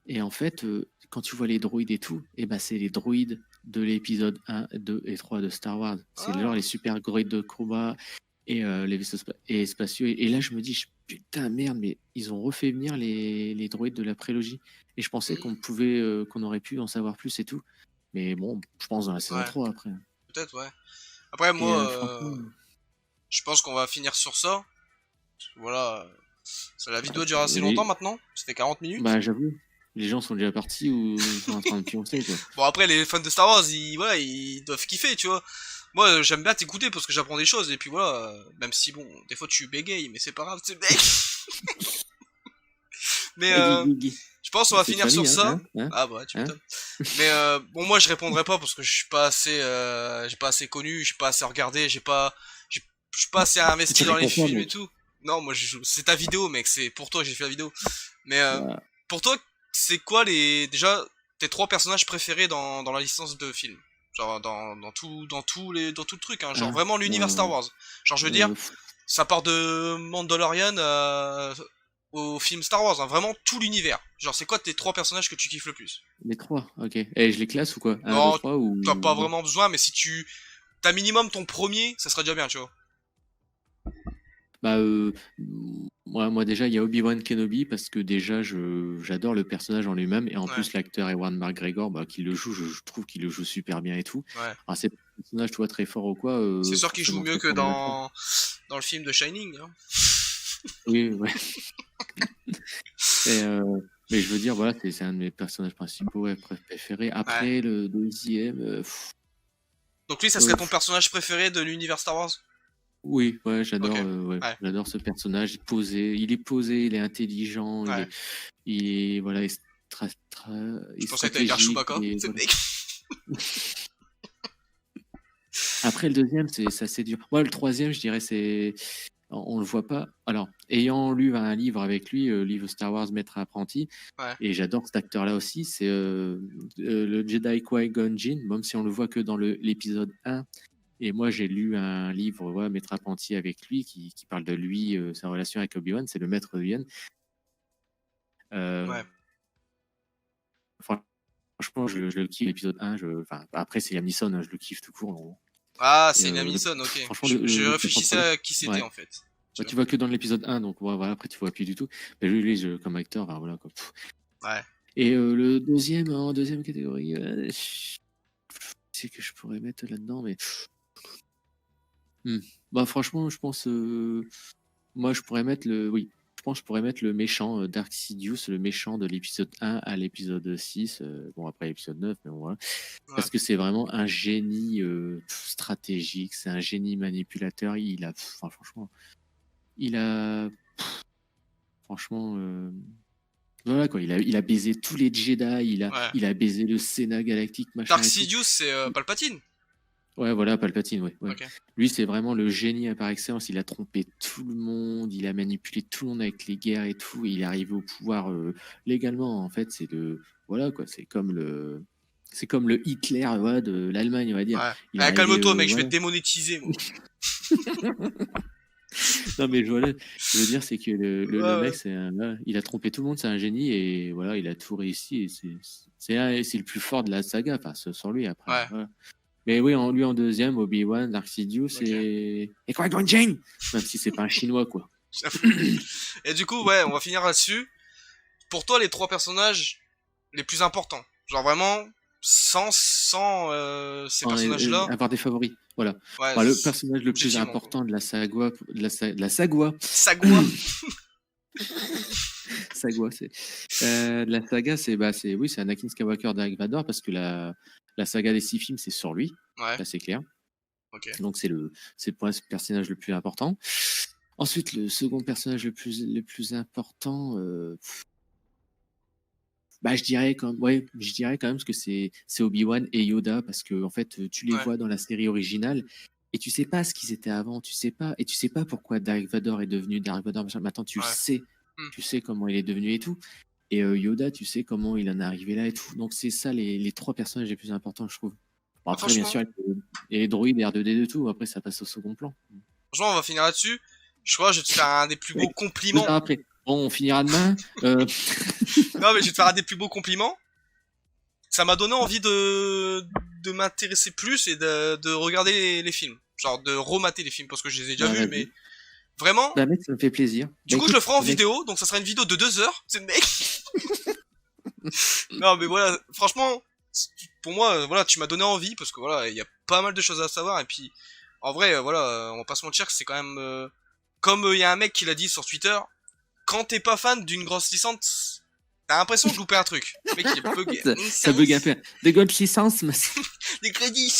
S2: Et en fait, quand tu vois les droïdes et tout, et ben c'est les droïdes de l'épisode 1, 2 et 3 de Star Wars. C'est genre
S1: Ah,
S2: les super droïdes de combat et les vaisseaux spatiaux. Et là, je me dis, putain, merde, mais ils ont refait venir les droïdes de la prélogie. Et je pensais qu'on aurait pu en savoir plus et tout. Mais bon, je pense dans la saison
S1: ouais.
S2: 3 après.
S1: Peut-être, ouais. Après,
S2: Et
S1: moi,
S2: franchement,
S1: je pense qu'on va finir sur ça. Voilà. La vidéo
S2: bah,
S1: dure assez longtemps maintenant. Ça fait 40 minutes.
S2: bah, j'avoue, les gens sont déjà partis ou sont en train de pioncer, quoi.
S1: Bon, après, les fans de Star Wars, ils doivent kiffer, tu vois. Moi, j'aime bien t'écouter parce que j'apprends des choses, et puis voilà, même si bon, des fois tu bégayes, mais c'est pas grave, c'est mec. Mais je pense qu'on va
S2: C'est de
S1: finir sur
S2: famille,
S1: ça.
S2: hein,
S1: Ah bah, tu
S2: hein.
S1: m'étonnes. Mais bon, moi je répondrai pas parce que je suis pas assez, j'ai pas assez connu, je suis pas assez regardé, je suis pas assez investi
S2: Tu
S1: dans les
S2: réponds pas,
S1: films et
S2: mec.
S1: tout. Non, moi c'est ta vidéo, mec, c'est pour toi que j'ai fait la vidéo. Mais
S2: Voilà.
S1: pour toi, c'est quoi déjà tes trois personnages préférés dans la licence de films? Genre dans tout le truc, hein, genre
S2: Ah,
S1: vraiment l'univers Star Wars. Genre je veux dire,
S2: pff,
S1: ça part de Mandalorian au film Star Wars, hein, vraiment tout l'univers. Genre c'est quoi tes trois personnages que tu kiffes le plus?
S2: les trois, ok. Et je les classe ou quoi? Un, deux,
S1: Non,
S2: trois ou
S1: t'as pas
S2: non?
S1: vraiment besoin, mais si t'as minimum ton premier, ça serait déjà bien, tu vois.
S2: Bah, moi déjà, il y a Obi-Wan Kenobi parce que déjà, j'adore le personnage en lui-même et en
S1: Ouais,
S2: plus, l'acteur Ewan McGregor, bah, qui le joue, je trouve qu'il le joue super bien et tout.
S1: ouais.
S2: Alors, c'est pas un personnage, tu vois, très fort ou quoi,
S1: C'est sûr qu'il joue
S2: forcément
S1: mieux
S2: très
S1: que
S2: prometteur.
S1: dans le film de Shining, hein.
S2: Oui, ouais. Et, mais je veux dire, voilà, c'est un de mes personnages principaux, ouais, préférés.
S1: Ouais.
S2: Après, le deuxième,
S1: Donc lui, ça serait
S2: euh,
S1: ton personnage préféré de l'univers Star Wars?
S2: oui, ouais,
S1: Ok.
S2: ouais,
S1: Ouais.
S2: j'adore ce personnage. Posé, il est intelligent,
S1: Ouais.
S2: voilà, il
S1: Je
S2: est
S1: pensais que t'allais dire
S2: stratégique,
S1: Chewbacca. C'est le
S2: voilà.
S1: mec.
S2: Après, le deuxième, c'est assez dur. Moi, le troisième, je dirais, on le voit pas. Alors, ayant lu un livre avec lui, livre Star Wars Maître Apprenti,
S1: Ouais.
S2: et j'adore cet acteur-là aussi, c'est le Jedi Qui-Gon Jinn, même si on le voit que dans l'épisode 1. Et moi, j'ai lu un livre, ouais, Maître Apprenti avec lui, qui parle de lui, sa relation avec Obi-Wan, c'est le maître Obi-Wan. Euh,
S1: Ouais.
S2: Franchement, je le kiffe, l'épisode 1. Enfin, après, c'est Liam Neeson, hein, je le kiffe tout court.
S1: Ah,
S2: Et,
S1: c'est Liam Neeson, ok.
S2: franchement,
S1: Je
S2: le personnage
S1: réfléchissais
S2: principal,
S1: à qui c'était
S2: ouais.
S1: en fait. Tu
S2: Bah,
S1: vois.
S2: tu vois que dans l'épisode 1, donc ouais, voilà, après, tu vois plus du tout. Mais comme acteur, bah, voilà, quoi.
S1: Ouais.
S2: Et le deuxième, en deuxième catégorie, c'est que je pourrais mettre là-dedans, mais. Hmm. Bah, franchement, je pense. Moi, je pourrais mettre le. Oui, je pense que je pourrais mettre le méchant, Dark Sidious, le méchant de l'épisode 1 à l'épisode 6. Bon, après l'épisode 9, mais bon, voilà.
S1: Ouais.
S2: Parce que c'est vraiment un génie stratégique, c'est un génie manipulateur. Enfin, franchement, il a. Franchement. Voilà quoi, il a baisé tous les Jedi,
S1: Ouais.
S2: il a baisé le Sénat galactique, machin
S1: Dark
S2: et tout.
S1: Sidious, c'est Palpatine.
S2: Ouais, voilà, Palpatine, ouais, ouais.
S1: Ok.
S2: Lui, c'est vraiment le génie par excellence. Il a trompé tout le monde, il a manipulé tout le monde avec les guerres et tout. Et il est arrivé au pouvoir légalement. En fait, voilà quoi, c'est comme le Hitler, voilà, de l'Allemagne, on va dire.
S1: Ouais.
S2: Il est
S1: Eh,
S2: arrivé,
S1: calme-toi, mec, je vais
S2: voilà.
S1: te démonétiser, moi.
S2: Non, mais voilà, je veux dire, c'est que le
S1: Ouais,
S2: mec, voilà, il a trompé tout le monde, c'est un génie et voilà, il a tout réussi. Et c'est le plus fort de la saga, enfin, sur lui après.
S1: ouais.
S2: Voilà. Mais oui, lui en deuxième, Obi-Wan, Dark Sidious
S1: Ok.
S2: et Qui-Gon Jinn, même si c'est pas un chinois, quoi.
S1: J'avoue. Et du coup, ouais, on va finir là-dessus. Pour toi, les trois personnages les plus importants. Genre vraiment, sans ces personnages-là.
S2: Avoir des favoris, voilà.
S1: Ouais,
S2: Enfin, le personnage le plus
S1: objectivement, quoi.
S2: important de la saga, de
S1: Sagwa.
S2: Sagwa, de la saga, oui, c'est Anakin Skywalker, Dark Vador, parce que la saga des 6 films, c'est sur lui,
S1: Ouais,
S2: ça c'est clair.
S1: ok.
S2: Donc c'est pour moi le personnage le plus important. Ensuite, le second personnage le plus important, bah je dirais quand même que c'est Obi-Wan et Yoda parce que en fait, tu les
S1: Ouais,
S2: vois dans la série originale et tu sais pas ce qu'ils étaient avant, tu sais pas pourquoi Dark Vador est devenu Dark Vador. Machin. Maintenant, tu le
S1: ouais.
S2: sais,
S1: Hmm.
S2: tu sais comment il est devenu et tout. Et Yoda, tu sais comment il en est arrivé là et tout. Donc c'est ça les trois personnages les plus importants, je trouve. Bon,
S1: Ah,
S2: après, bien sûr, il y a les droïdes, R2D2, tout. Après, ça passe au second plan.
S1: franchement, on va finir là-dessus. Je crois que je vais te faire un des plus beaux
S2: Mec, 2
S1: compliments.
S2: heures après. Bon, on finira demain.
S1: Non, mais je vais te faire un des plus beaux compliments. Ça m'a donné envie de m'intéresser plus et de regarder les films. Genre de remater les films parce que je les ai déjà
S2: Bah,
S1: vus, mais
S2: vas-y.
S1: vraiment.
S2: Bah, mec, ça me fait plaisir.
S1: Du
S2: Bah,
S1: coup, je
S2: écoute,
S1: le ferai en
S2: mec,
S1: vidéo, donc ça sera une vidéo de 2 heures. C'est mec. Non, mais voilà, franchement, pour moi, voilà, tu m'as donné envie parce que voilà, il y a pas mal de choses à savoir et puis, en vrai, voilà, on va pas se mentir que c'est quand même, comme il y a un mec qui l'a dit sur Twitter, quand t'es pas fan d'une grosse licence, t'as l'impression de louper un truc. Le mec, il est bugué.
S2: ça bug un peu. Des gants de licence, mais
S1: Les crédits,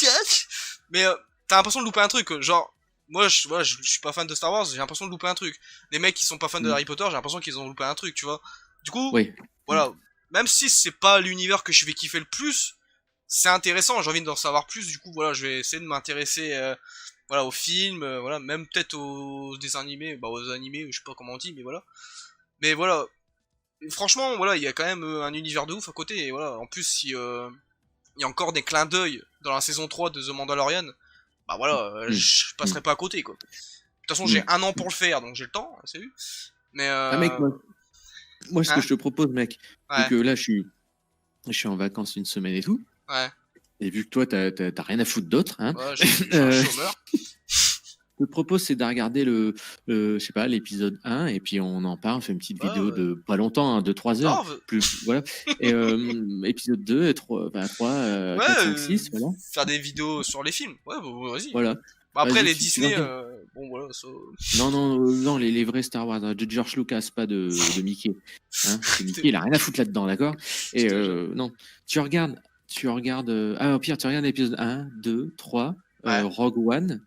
S1: mais t'as l'impression de louper un truc, genre, moi, voilà, je suis pas fan de Star Wars, j'ai l'impression de louper un truc. Les mecs qui sont pas fans de Harry Potter, j'ai l'impression qu'ils ont loupé un truc, tu vois. Du coup,
S2: Oui.
S1: voilà, même si c'est pas l'univers que je vais kiffer le plus, c'est intéressant, j'ai envie d'en savoir plus, du coup, voilà, je vais essayer de m'intéresser, voilà, aux films, voilà, même peut-être aux dessins animés, bah, aux animés, je sais pas comment on dit, mais voilà. Mais voilà, franchement, voilà, il y a quand même un univers de ouf à côté, et voilà, en plus, si, il y a encore des clins d'œil dans la saison 3 de The Mandalorian, bah voilà, je passerai pas à côté, quoi. De toute façon, j'ai un an pour le faire, donc j'ai le temps, c'est vu. Mais
S2: Ah mec, moi ce que
S1: hein,
S2: je te propose, mec, vu
S1: ouais,
S2: que là je suis en vacances une semaine et tout,
S1: ouais,
S2: et vu que toi t'as rien à foutre d'autre, hein,
S1: ouais, je suis un chômeur.
S2: je te propose c'est de regarder je sais pas, l'épisode 1 et puis on en parle, on fait une petite
S1: Ouais,
S2: vidéo
S1: ouais.
S2: de pas longtemps, hein, de 3 heures,
S1: Non,
S2: plus, voilà. Et épisode 2 et 3, 4, 5, 6, voilà.
S1: faire des vidéos sur les films, ouais, bah, vas-y.
S2: Voilà.
S1: Bah, après,
S2: Vas-y,
S1: les
S2: tu
S1: Disney,
S2: regardes.
S1: bon, voilà, ça...
S2: Non, les vrais Star Wars, hein, de George Lucas, pas de Mickey. Hein, parce que Mickey, il a rien à foutre là-dedans, d'accord?
S1: Je
S2: Et
S1: te jure.
S2: non, tu regardes. Ah, au pire, tu regardes l'épisode 1, 2, 3,
S1: Ouais,
S2: Rogue One.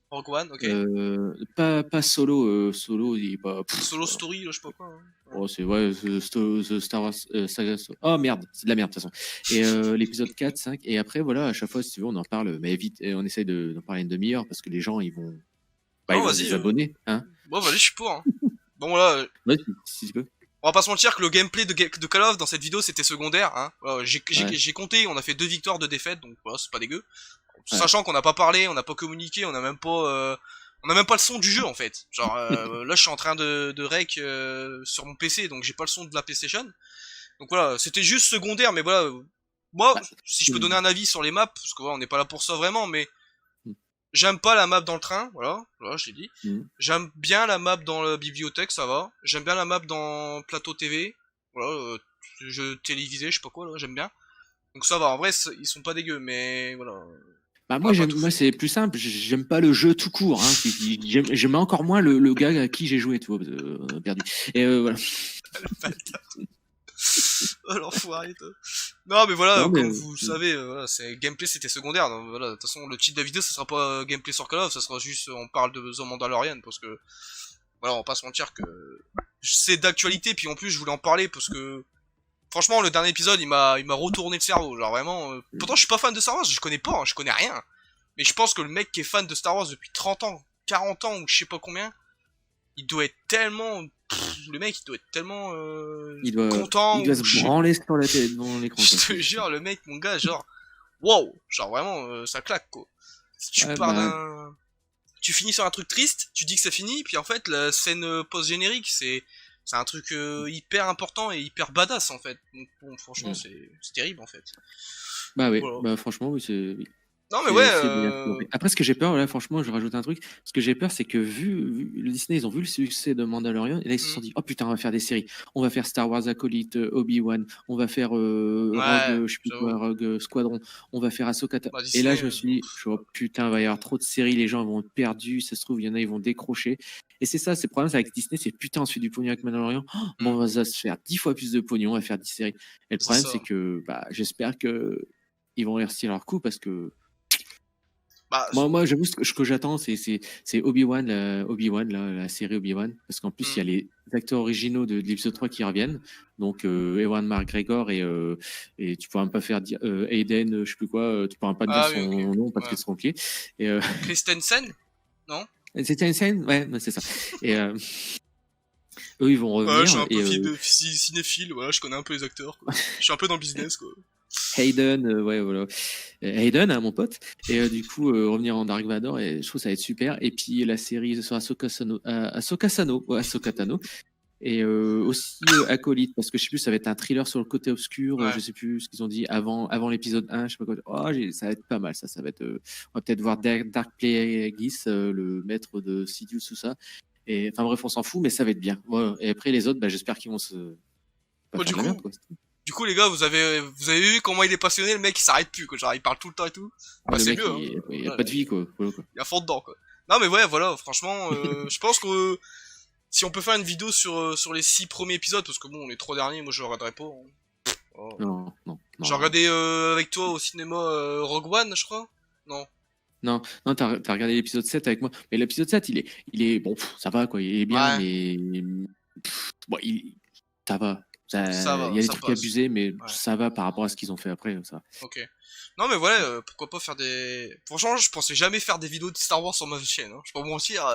S1: Rogue One, ok.
S2: Pas Solo. Solo, il est pas.
S1: Solo Story, là, je sais pas quoi. Hein. Ouais.
S2: Oh, c'est ouais, The Star Wars saga. Oh merde, c'est de la merde de toute façon. Et l'épisode 4, 5, et après, voilà, à chaque fois, si tu veux, on en parle, mais vite, et on essaie d'en parler une demi-heure parce que les gens, ils
S1: Non,
S2: vont se
S1: vas-y.
S2: désabonner. Hein.
S1: Bon, vas-y, je suis pour. Hein. Bon, voilà,
S2: Ouais, si tu peux.
S1: on va pas se mentir que le gameplay de Call of dans cette vidéo c'était secondaire. Hein. Voilà,
S2: Ouais.
S1: j'ai compté, on a fait 2 victoires, 2 défaites, donc voilà, c'est pas dégueu.
S2: Ouais.
S1: Sachant qu'on n'a pas parlé, on n'a pas communiqué, on n'a même pas le son du jeu en fait. Genre là, je suis en train de rec sur mon PC, donc j'ai pas le son de la PlayStation. Donc voilà, c'était juste secondaire, mais voilà. Moi,
S2: Bah,
S1: si je peux donner un avis sur les maps, parce que voilà, on n'est pas là pour ça vraiment, mais j'aime pas la map dans le train, voilà, je l'ai dit.
S2: mm.
S1: J'aime bien la map dans la bibliothèque, ça va. J'aime bien la map dans plateau TV, voilà, jeu télévisé, je sais pas quoi, là, j'aime bien. Donc ça va, en vrai, ils sont pas dégueux, mais voilà,
S2: Bah
S1: on n'a pas tout
S2: moi
S1: fait.
S2: c'est plus simple, j'aime pas le jeu tout court, hein. J'aime encore moins le gars à qui j'ai joué, tu vois, perdu. Et voilà.
S1: Oh l'enfoiré, toi. Non, mais voilà,
S2: Non, mais,
S1: comme vous le savez, voilà, gameplay c'était secondaire. Donc, voilà, de toute façon, le titre de la vidéo, ça sera pas gameplay sur Call of, ça sera juste, on parle de The Mandalorian, parce que, voilà, on va pas se mentir que c'est d'actualité, puis en plus, je voulais en parler, parce que, franchement, le dernier épisode, il m'a retourné le cerveau, genre vraiment, pourtant, je suis pas fan de Star Wars, je connais pas, hein, je connais rien. Mais je pense que le mec qui est fan de Star Wars depuis 30 ans, 40 ans, ou je sais pas combien, il doit être tellement, le mec, il doit être tellement, content,
S2: il doit
S1: ou
S2: se
S1: je sais
S2: branler sur la tête devant l'écran,
S1: je
S2: quoi.
S1: te jure, le mec, mon gars, genre, wow, genre vraiment, ça claque, quoi. Si tu
S2: Ouais,
S1: pars
S2: bah,
S1: d'un... Tu finis sur un truc triste, tu dis que c'est fini, puis en fait, la scène post-générique, c'est un truc hyper important et hyper badass, en fait. Donc, bon, franchement, c'est terrible, en fait.
S2: bah
S1: Donc,
S2: oui,
S1: voilà.
S2: bah franchement, oui, c'est.
S1: Non, mais ouais,
S2: C'est bien. Après, ce que j'ai peur, là, franchement, je rajoute un truc. Ce que j'ai peur, c'est que le Disney, ils ont vu le succès de Mandalorian, et là, ils se sont dit, oh putain, on va faire des séries. On va faire Star Wars Acolyte, Obi-Wan, on va faire Rogue,
S1: ouais,
S2: je sais plus quoi,
S1: j'avoue.
S2: Rogue Squadron, on va faire Ahsoka.
S1: Bah,
S2: Et là,
S1: Disney,
S2: je me suis dit, oh putain, il va y avoir trop de séries, les gens vont être perdus, ça se trouve, il y en a, ils vont décrocher. Et c'est ça, c'est le problème c'est avec Disney, c'est putain, on se fait du pognon avec Mandalorian. Oh, bon, on va se faire 10 fois plus de pognon, on va faire 10 séries. Et le
S1: c'est
S2: problème, c'est
S1: ça.
S2: que bah, j'espère que ils vont réussir leur coup parce que
S1: Bah,
S2: moi j'avoue, ce que j'attends, c'est Obi-Wan, la série Obi-Wan. Parce qu'en plus, il y a les acteurs originaux de l'épisode 3 qui reviennent. Donc, Ewan McGregor et tu pourras même pas faire dire Aiden, je sais plus quoi, tu pourras pas dire
S1: ah oui,
S2: son
S1: ok.
S2: nom parce
S1: Ouais.
S2: qu'ils seront pieds. Et
S1: Christensen? Non?
S2: c'était une scène, ouais, c'est ça. Et eux, ils vont
S1: Ouais, je suis
S2: revenir.
S1: un peu
S2: Et
S1: cinéphile, voilà, je connais un peu les acteurs, quoi. Je suis un peu dans le business, quoi.
S2: Hayden, ouais, voilà. Hayden, hein, mon pote. Et du coup, revenir en Dark Vador, et je trouve que ça va être super. Et puis la série sur Ahsoka Tano, ouais, Ahsoka Tano. Et aussi Acolyte, parce que je sais plus, ça va être un thriller sur le côté obscur,
S1: Ouais.
S2: je sais plus ce qu'ils ont dit avant l'épisode 1, je sais pas quoi. Oh, ça va être pas mal, ça va être. On va peut-être voir Dark Plagueis, le maître de Sidious, tout ça. Et enfin bref, on s'en fout, mais ça va être bien. Ouais. Et après les autres, bah, j'espère qu'ils vont pas
S1: Bon,
S2: faire de la merde, quoi.
S1: du coup, les gars, vous avez vu comment il est passionné, le mec, il s'arrête plus, quoi. Genre, il parle tout le temps et tout.
S2: Ah,
S1: Bah,
S2: le
S1: c'est
S2: mec,
S1: mieux, hein.
S2: il a
S1: Voilà,
S2: pas de vie, quoi. Voilà, quoi.
S1: il est à fond dedans, quoi. Non, mais ouais, voilà, franchement, je pense que si on peut faire une vidéo sur les 6 premiers épisodes, parce que bon, les 3 derniers, moi, je regarderai pas. Hein. Oh.
S2: Non, non,
S1: J'ai
S2: non.
S1: regardé avec toi au cinéma Rogue One, je crois. Non.
S2: Non, non, t'as regardé l'épisode 7 avec moi. Mais l'épisode 7, il est bon, ça va quoi, il est bien,
S1: Ouais,
S2: mais bon, ça va.
S1: ça
S2: Il
S1: va,
S2: y a des
S1: ça
S2: trucs
S1: passe.
S2: abusés, mais
S1: Ouais,
S2: ça va par rapport à ce qu'ils ont fait après, ça va.
S1: ok. Non mais voilà, pourquoi pas faire des... Franchement, je pensais jamais faire des vidéos de Star Wars sur ma chaîne, hein. Je vais pas vous mentir.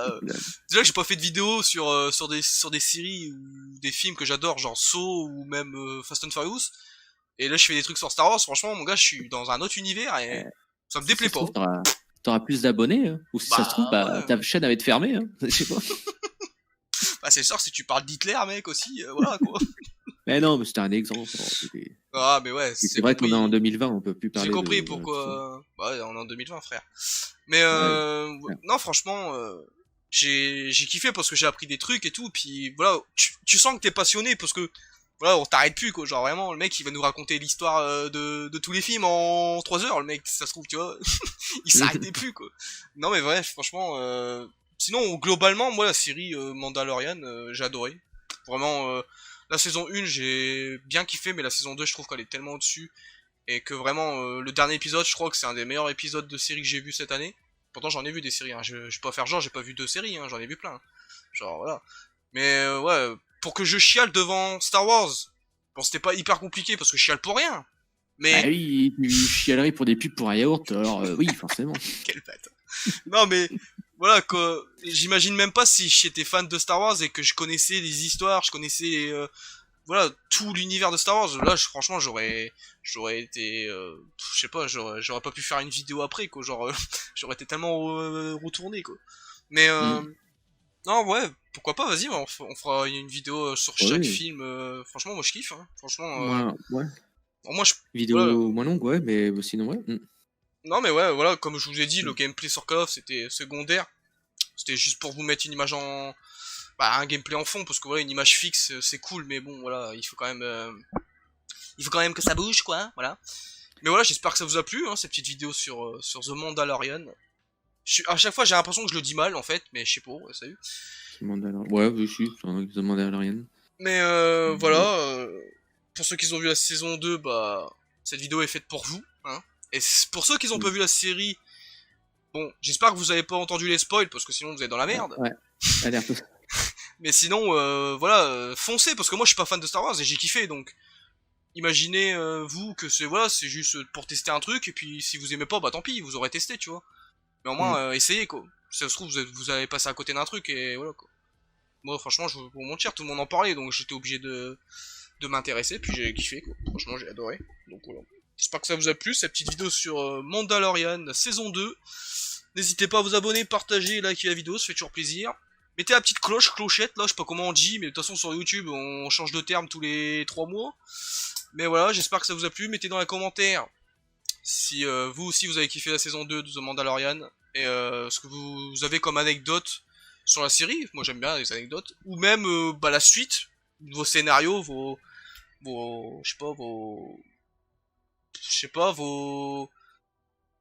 S1: Déjà que j'ai pas fait de vidéos sur des séries ou des films que j'adore, genre Saw ou même Fast and Furious. Et là, je fais des trucs sur Star Wars. Franchement, mon gars, je suis dans un autre univers
S2: Euh,
S1: et ça me
S2: Si ça
S1: déplaît
S2: se
S1: pas.
S2: trouve, t'auras plus d'abonnés, hein. Ou si ça se trouve,
S1: Bah
S2: bah,
S1: ouais.
S2: ta chaîne va être fermée, hein. Je sais pas.
S1: Bah c'est sûr, si tu parles d'Hitler, mec, aussi, voilà quoi.
S2: Mais non, mais c'était un exemple.
S1: Ah, mais ouais,
S2: Et c'est vrai qu'on est en 2020, on peut plus
S1: j'ai
S2: parler
S1: compris
S2: de voilà, tout ça.
S1: pourquoi. Bah ouais, on est en 2020, frère. Mais
S2: Ouais, ouais.
S1: non, franchement, j'ai kiffé parce que j'ai appris des trucs et tout. Puis voilà, tu sens que t'es passionné parce que voilà, on t'arrête plus quoi. Genre vraiment, le mec il va nous raconter l'histoire de tous les films en 3 heures. Le mec, ça se trouve, tu vois, il s'arrêtait plus quoi. Non mais bref, franchement. Sinon, globalement, moi la série Mandalorian, j'ai adoré. Vraiment, la saison 1 j'ai bien kiffé, mais la saison 2 je trouve qu'elle est tellement au-dessus et que vraiment le dernier épisode, je crois que c'est un des meilleurs épisodes de série que j'ai vu cette année. Pourtant j'en ai vu des séries, hein. Je vais pas faire genre j'ai pas vu deux séries, hein. J'en ai vu plein. Genre voilà. Mais ouais, pour que je chiale devant Star Wars, bon c'était pas hyper compliqué parce que je chiale pour rien.
S2: Bah
S1: Mais
S2: oui, tu chialerais pour des pubs pour un yaourt, alors oui, forcément.
S1: quel bâtard. Non mais voilà quoi, j'imagine même pas si j'étais fan de Star Wars et que je connaissais les histoires, je connaissais voilà tout l'univers de Star Wars. Là franchement j'aurais été je sais pas, j'aurais pas pu faire une vidéo après quoi, genre j'aurais été tellement retourné quoi. Mais
S2: Mm.
S1: non ouais, pourquoi pas, vas-y, on fera une vidéo sur chaque
S2: Oui,
S1: film. Franchement moi je kiffe, hein. Franchement
S2: ouais.
S1: bon, moi je voilà.
S2: Vidéo moins longue, ouais, mais sinon, ouais. Mm.
S1: Non mais ouais, voilà, comme je vous ai dit, le gameplay sur Call of c'était secondaire. C'était juste pour vous mettre une image en bah, un gameplay en fond parce que voilà, une image fixe c'est cool, mais bon voilà, il faut quand même que ça bouge quoi, hein, voilà. Mais voilà, j'espère que ça vous a plu, hein, cette petite vidéo sur The Mandalorian. À chaque fois j'ai l'impression que je le dis mal en fait, mais je sais pas, ouais, salut.
S2: Ouais, oui, si, c'est un The Mandalorian.
S1: Mais
S2: Mm.
S1: voilà, pour ceux qui ont vu la saison 2, bah cette vidéo est faite pour vous, hein. Et pour ceux qui ont pas
S2: Mm.
S1: vu la série, bon, j'espère que vous avez pas entendu les spoils parce que sinon vous êtes dans la merde.
S2: Ouais, alerte.
S1: Mais sinon, voilà, foncez parce que moi je suis pas fan de Star Wars et j'ai kiffé donc. Imaginez vous que c'est voilà, c'est juste pour tester un truc et puis si vous aimez pas, bah tant pis, vous aurez testé, tu vois. Mais au moins
S2: Mm.
S1: essayez quoi. Si ça se trouve vous avez passé à côté d'un truc et voilà quoi. Moi franchement, je vais vous mentir, tout le monde en parlait donc j'étais obligé de m'intéresser puis j'ai kiffé quoi. Franchement, j'ai adoré. Donc voilà. J'espère que ça vous a plu cette petite vidéo sur Mandalorian saison 2. N'hésitez pas à vous abonner, partager, liker la vidéo, ça fait toujours plaisir. Mettez la petite clochette, là, je sais pas comment on dit, mais de toute façon sur YouTube, on change de terme tous les 3 mois. Mais voilà, j'espère que ça vous a plu. Mettez dans les commentaires si vous aussi vous avez kiffé la saison 2 de The Mandalorian et ce que vous avez comme anecdote sur la série. Moi j'aime bien les anecdotes. Ou même bah, la suite, vos scénarios, je sais pas, vos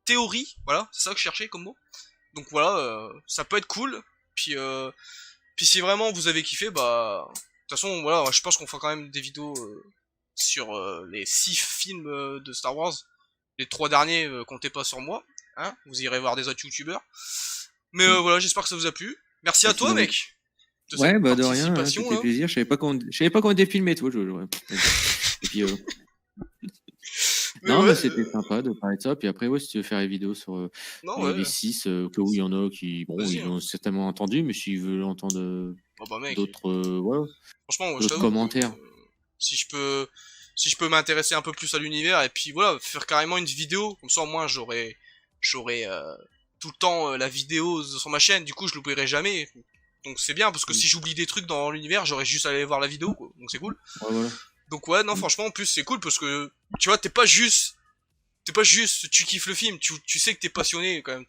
S1: théories. Voilà, c'est ça que je cherchais comme mot. Donc voilà, ça peut être cool. Puis, puis si vraiment vous avez kiffé, bah... De toute façon, voilà, je pense qu'on fera quand même des vidéos sur les 6 films de Star Wars. Les 3 derniers, comptez pas sur moi. Hein, vous irez voir des autres youtubeurs. Mais
S2: Mm.
S1: voilà, j'espère que ça vous a plu. Merci à toi,
S2: Sinon,
S1: mec, de cette
S2: ouais, bah de rien, hein,
S1: participation
S2: c'était
S1: là.
S2: plaisir. Je savais pas qu'on était filmé, toi. Ouais. Et puis,
S1: Mais
S2: non,
S1: ouais,
S2: bah c'était sympa de parler de ça. Puis après, ouais, si tu veux faire des vidéos sur
S1: non ouais,
S2: les 6, que où il y en a qui, bon,
S1: vas-y.
S2: ils
S1: Hein.
S2: ont certainement entendu, mais s'ils veulent entendre
S1: Oh bah mec,
S2: d'autres, voilà,
S1: franchement, moi, je
S2: d'autres
S1: t'avoue,
S2: commentaires.
S1: si je peux, si je peux m'intéresser un peu plus à l'univers et puis voilà, faire carrément une vidéo, comme ça au moins j'aurai tout le temps la vidéo sur ma chaîne. Du coup, je l'oublierai jamais. Donc c'est bien parce que
S2: Mm.
S1: si j'oublie des trucs dans l'univers, j'aurais juste à aller voir la vidéo, quoi. Donc c'est cool.
S2: Ouais, voilà.
S1: Donc ouais, non,
S2: Mm.
S1: franchement, en plus c'est cool parce que tu vois, t'es pas juste, tu kiffes le film, tu sais que t'es passionné quand même.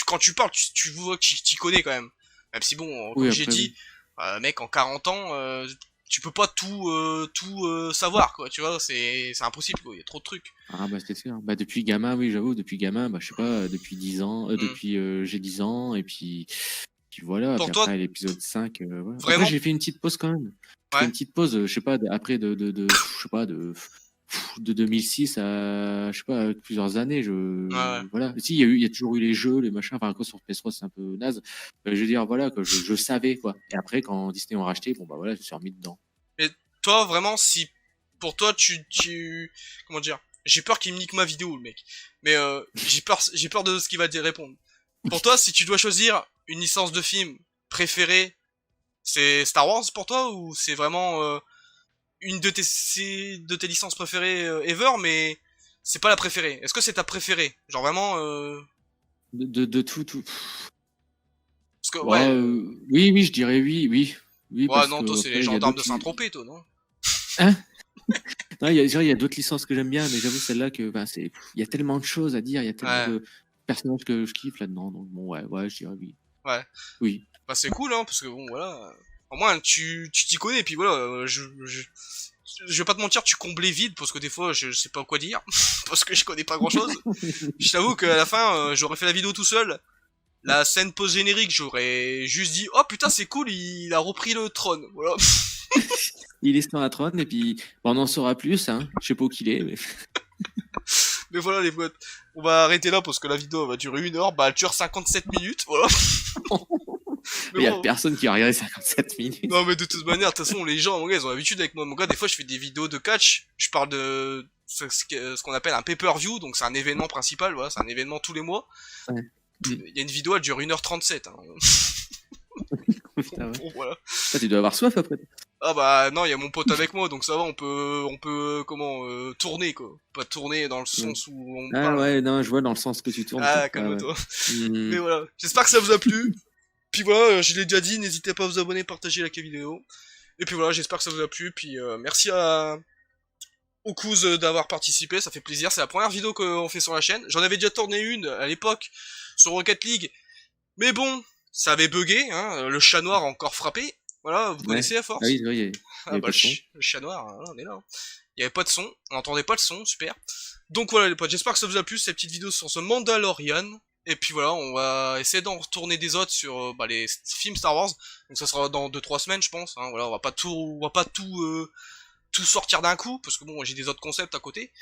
S1: Quand tu parles, tu vois que tu t'y connais quand même. Même si bon,
S2: Oui,
S1: comme j'ai
S2: après,
S1: dit,
S2: oui.
S1: mec, en 40 ans, tu peux pas tout savoir, quoi. Tu vois, c'est impossible, quoi. Il y a trop de trucs.
S2: Ah, bah, c'est sûr. Bah, depuis gamin, oui, j'avoue, depuis gamin, bah, je sais pas, depuis 10 ans,
S1: Hmm.
S2: depuis j'ai 10 ans, et puis voilà,
S1: Pour
S2: puis
S1: toi,
S2: après l'épisode 5, voilà. Après,
S1: vraiment,
S2: j'ai fait une petite pause quand même. J'ai fait
S1: ouais.
S2: une petite pause, je sais pas, après je sais pas, de 2006 à, je sais pas, plusieurs années.
S1: Ouais.
S2: Voilà. Si, il y a toujours eu les jeux, les machins. Enfin, quoi, sur PS3, c'est un peu naze. Je veux dire, voilà, que je savais, quoi. Et après, quand Disney ont racheté, bon, bah voilà, je me suis remis dedans.
S1: Mais toi, vraiment, si pour toi, comment dire, j'ai peur qu'il me nique ma vidéo, le mec. Mais j'ai peur de ce qu'il va te répondre. Pour toi, si tu dois choisir une licence de film préférée, c'est Star Wars pour toi ou c'est vraiment une de tes licences préférées ever, mais c'est pas la préférée. Est-ce que c'est ta préférée? Genre vraiment,
S2: De tout, tout.
S1: parce que
S2: Ouais,
S1: ouais,
S2: oui, oui, je dirais oui, oui. Oui,
S1: ouais,
S2: parce
S1: non,
S2: que
S1: toi c'est les
S2: après, il y a
S1: gendarmes de
S2: d'autres.
S1: Saint-Tropez, toi, non?
S2: Hein? Non, il y a, genre, il y a d'autres licences que j'aime bien, mais j'avoue, celle-là, que, ben, il y a tellement de choses à dire, il y a tellement
S1: Ouais,
S2: de personnages que je kiffe là-dedans. Donc, bon, ouais, ouais, je dirais oui.
S1: ouais.
S2: Oui.
S1: Bah c'est cool, hein, parce que bon, voilà. Au moins, tu t'y connais, et puis voilà, je vais pas te mentir, tu combles les vides, parce que des fois, je sais pas quoi dire, parce que je connais pas grand-chose. Je t'avoue qu'à la fin, j'aurais fait la vidéo tout seul. La scène post-générique, j'aurais juste dit, oh putain, c'est cool, il a repris le trône, voilà.
S2: Il est sur la trône, et puis, bon, on en saura plus, hein. Je sais pas où qu'il est, mais.
S1: Mais voilà, les potes, on va arrêter là, parce que la vidéo va durer 1 heure, bah elle dure 57 minutes, voilà. Mais
S2: Il y a
S1: bon,
S2: personne qui a regardé 57 minutes.
S1: non mais de toute manière, de toute façon, les gens, mon gars, ils ont l'habitude avec moi. Mon gars, des fois, je fais des vidéos de catch, je parle de ce qu'on appelle un pay-per-view, donc c'est un événement principal, voilà, c'est un événement tous les mois.
S2: Ouais.
S1: Il y a une vidéo, elle dure 1h37, hein.
S2: Putain, ouais.
S1: Bon, voilà.
S2: Ah, tu dois avoir soif après.
S1: Ah bah non, il y a mon pote avec moi, donc ça va, on peut comment tourner quoi. Pas tourner dans le
S2: Ouais.
S1: sens où on
S2: Ah
S1: parle.
S2: ouais, non, je vois dans le sens que tu tournes, quoi.
S1: Ah,
S2: Ouais, ouais.
S1: calme-toi.
S2: Mhm.
S1: Mais voilà, j'espère que ça vous a plu. Puis voilà, je l'ai déjà dit, n'hésitez pas à vous abonner, partager la vidéo. Et puis voilà, j'espère que ça vous a plu. Puis merci au Kouz d'avoir participé, ça fait plaisir. C'est la première vidéo qu'on fait sur la chaîne. J'en avais déjà tourné une à l'époque sur Rocket League, mais bon, ça avait bugué. Hein, le chat noir a encore frappé. Voilà, vous
S2: Ouais.
S1: connaissez à
S2: Ah
S1: force.
S2: oui, il y
S1: Ah
S2: avait
S1: bah
S2: pas de son.
S1: le chat noir, hein, on est là. Hein. Il y avait pas de son, on n'entendait pas le son, super. Donc voilà les potes, j'espère que ça vous a plu, cette petite vidéo sur ce Mandalorian. Et puis voilà, on va essayer d'en retourner des autres sur les films Star Wars. Donc ça sera dans 2-3 semaines je pense. Hein, voilà, on va pas tout sortir d'un coup, parce que bon, j'ai des autres concepts à côté.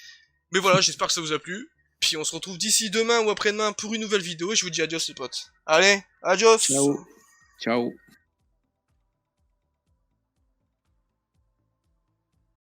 S1: Mais voilà, j'espère que ça vous a plu. Puis on se retrouve d'ici demain ou après-demain pour une nouvelle vidéo. Et je vous dis adios les potes. Allez, adios.
S2: Ciao. Ciao.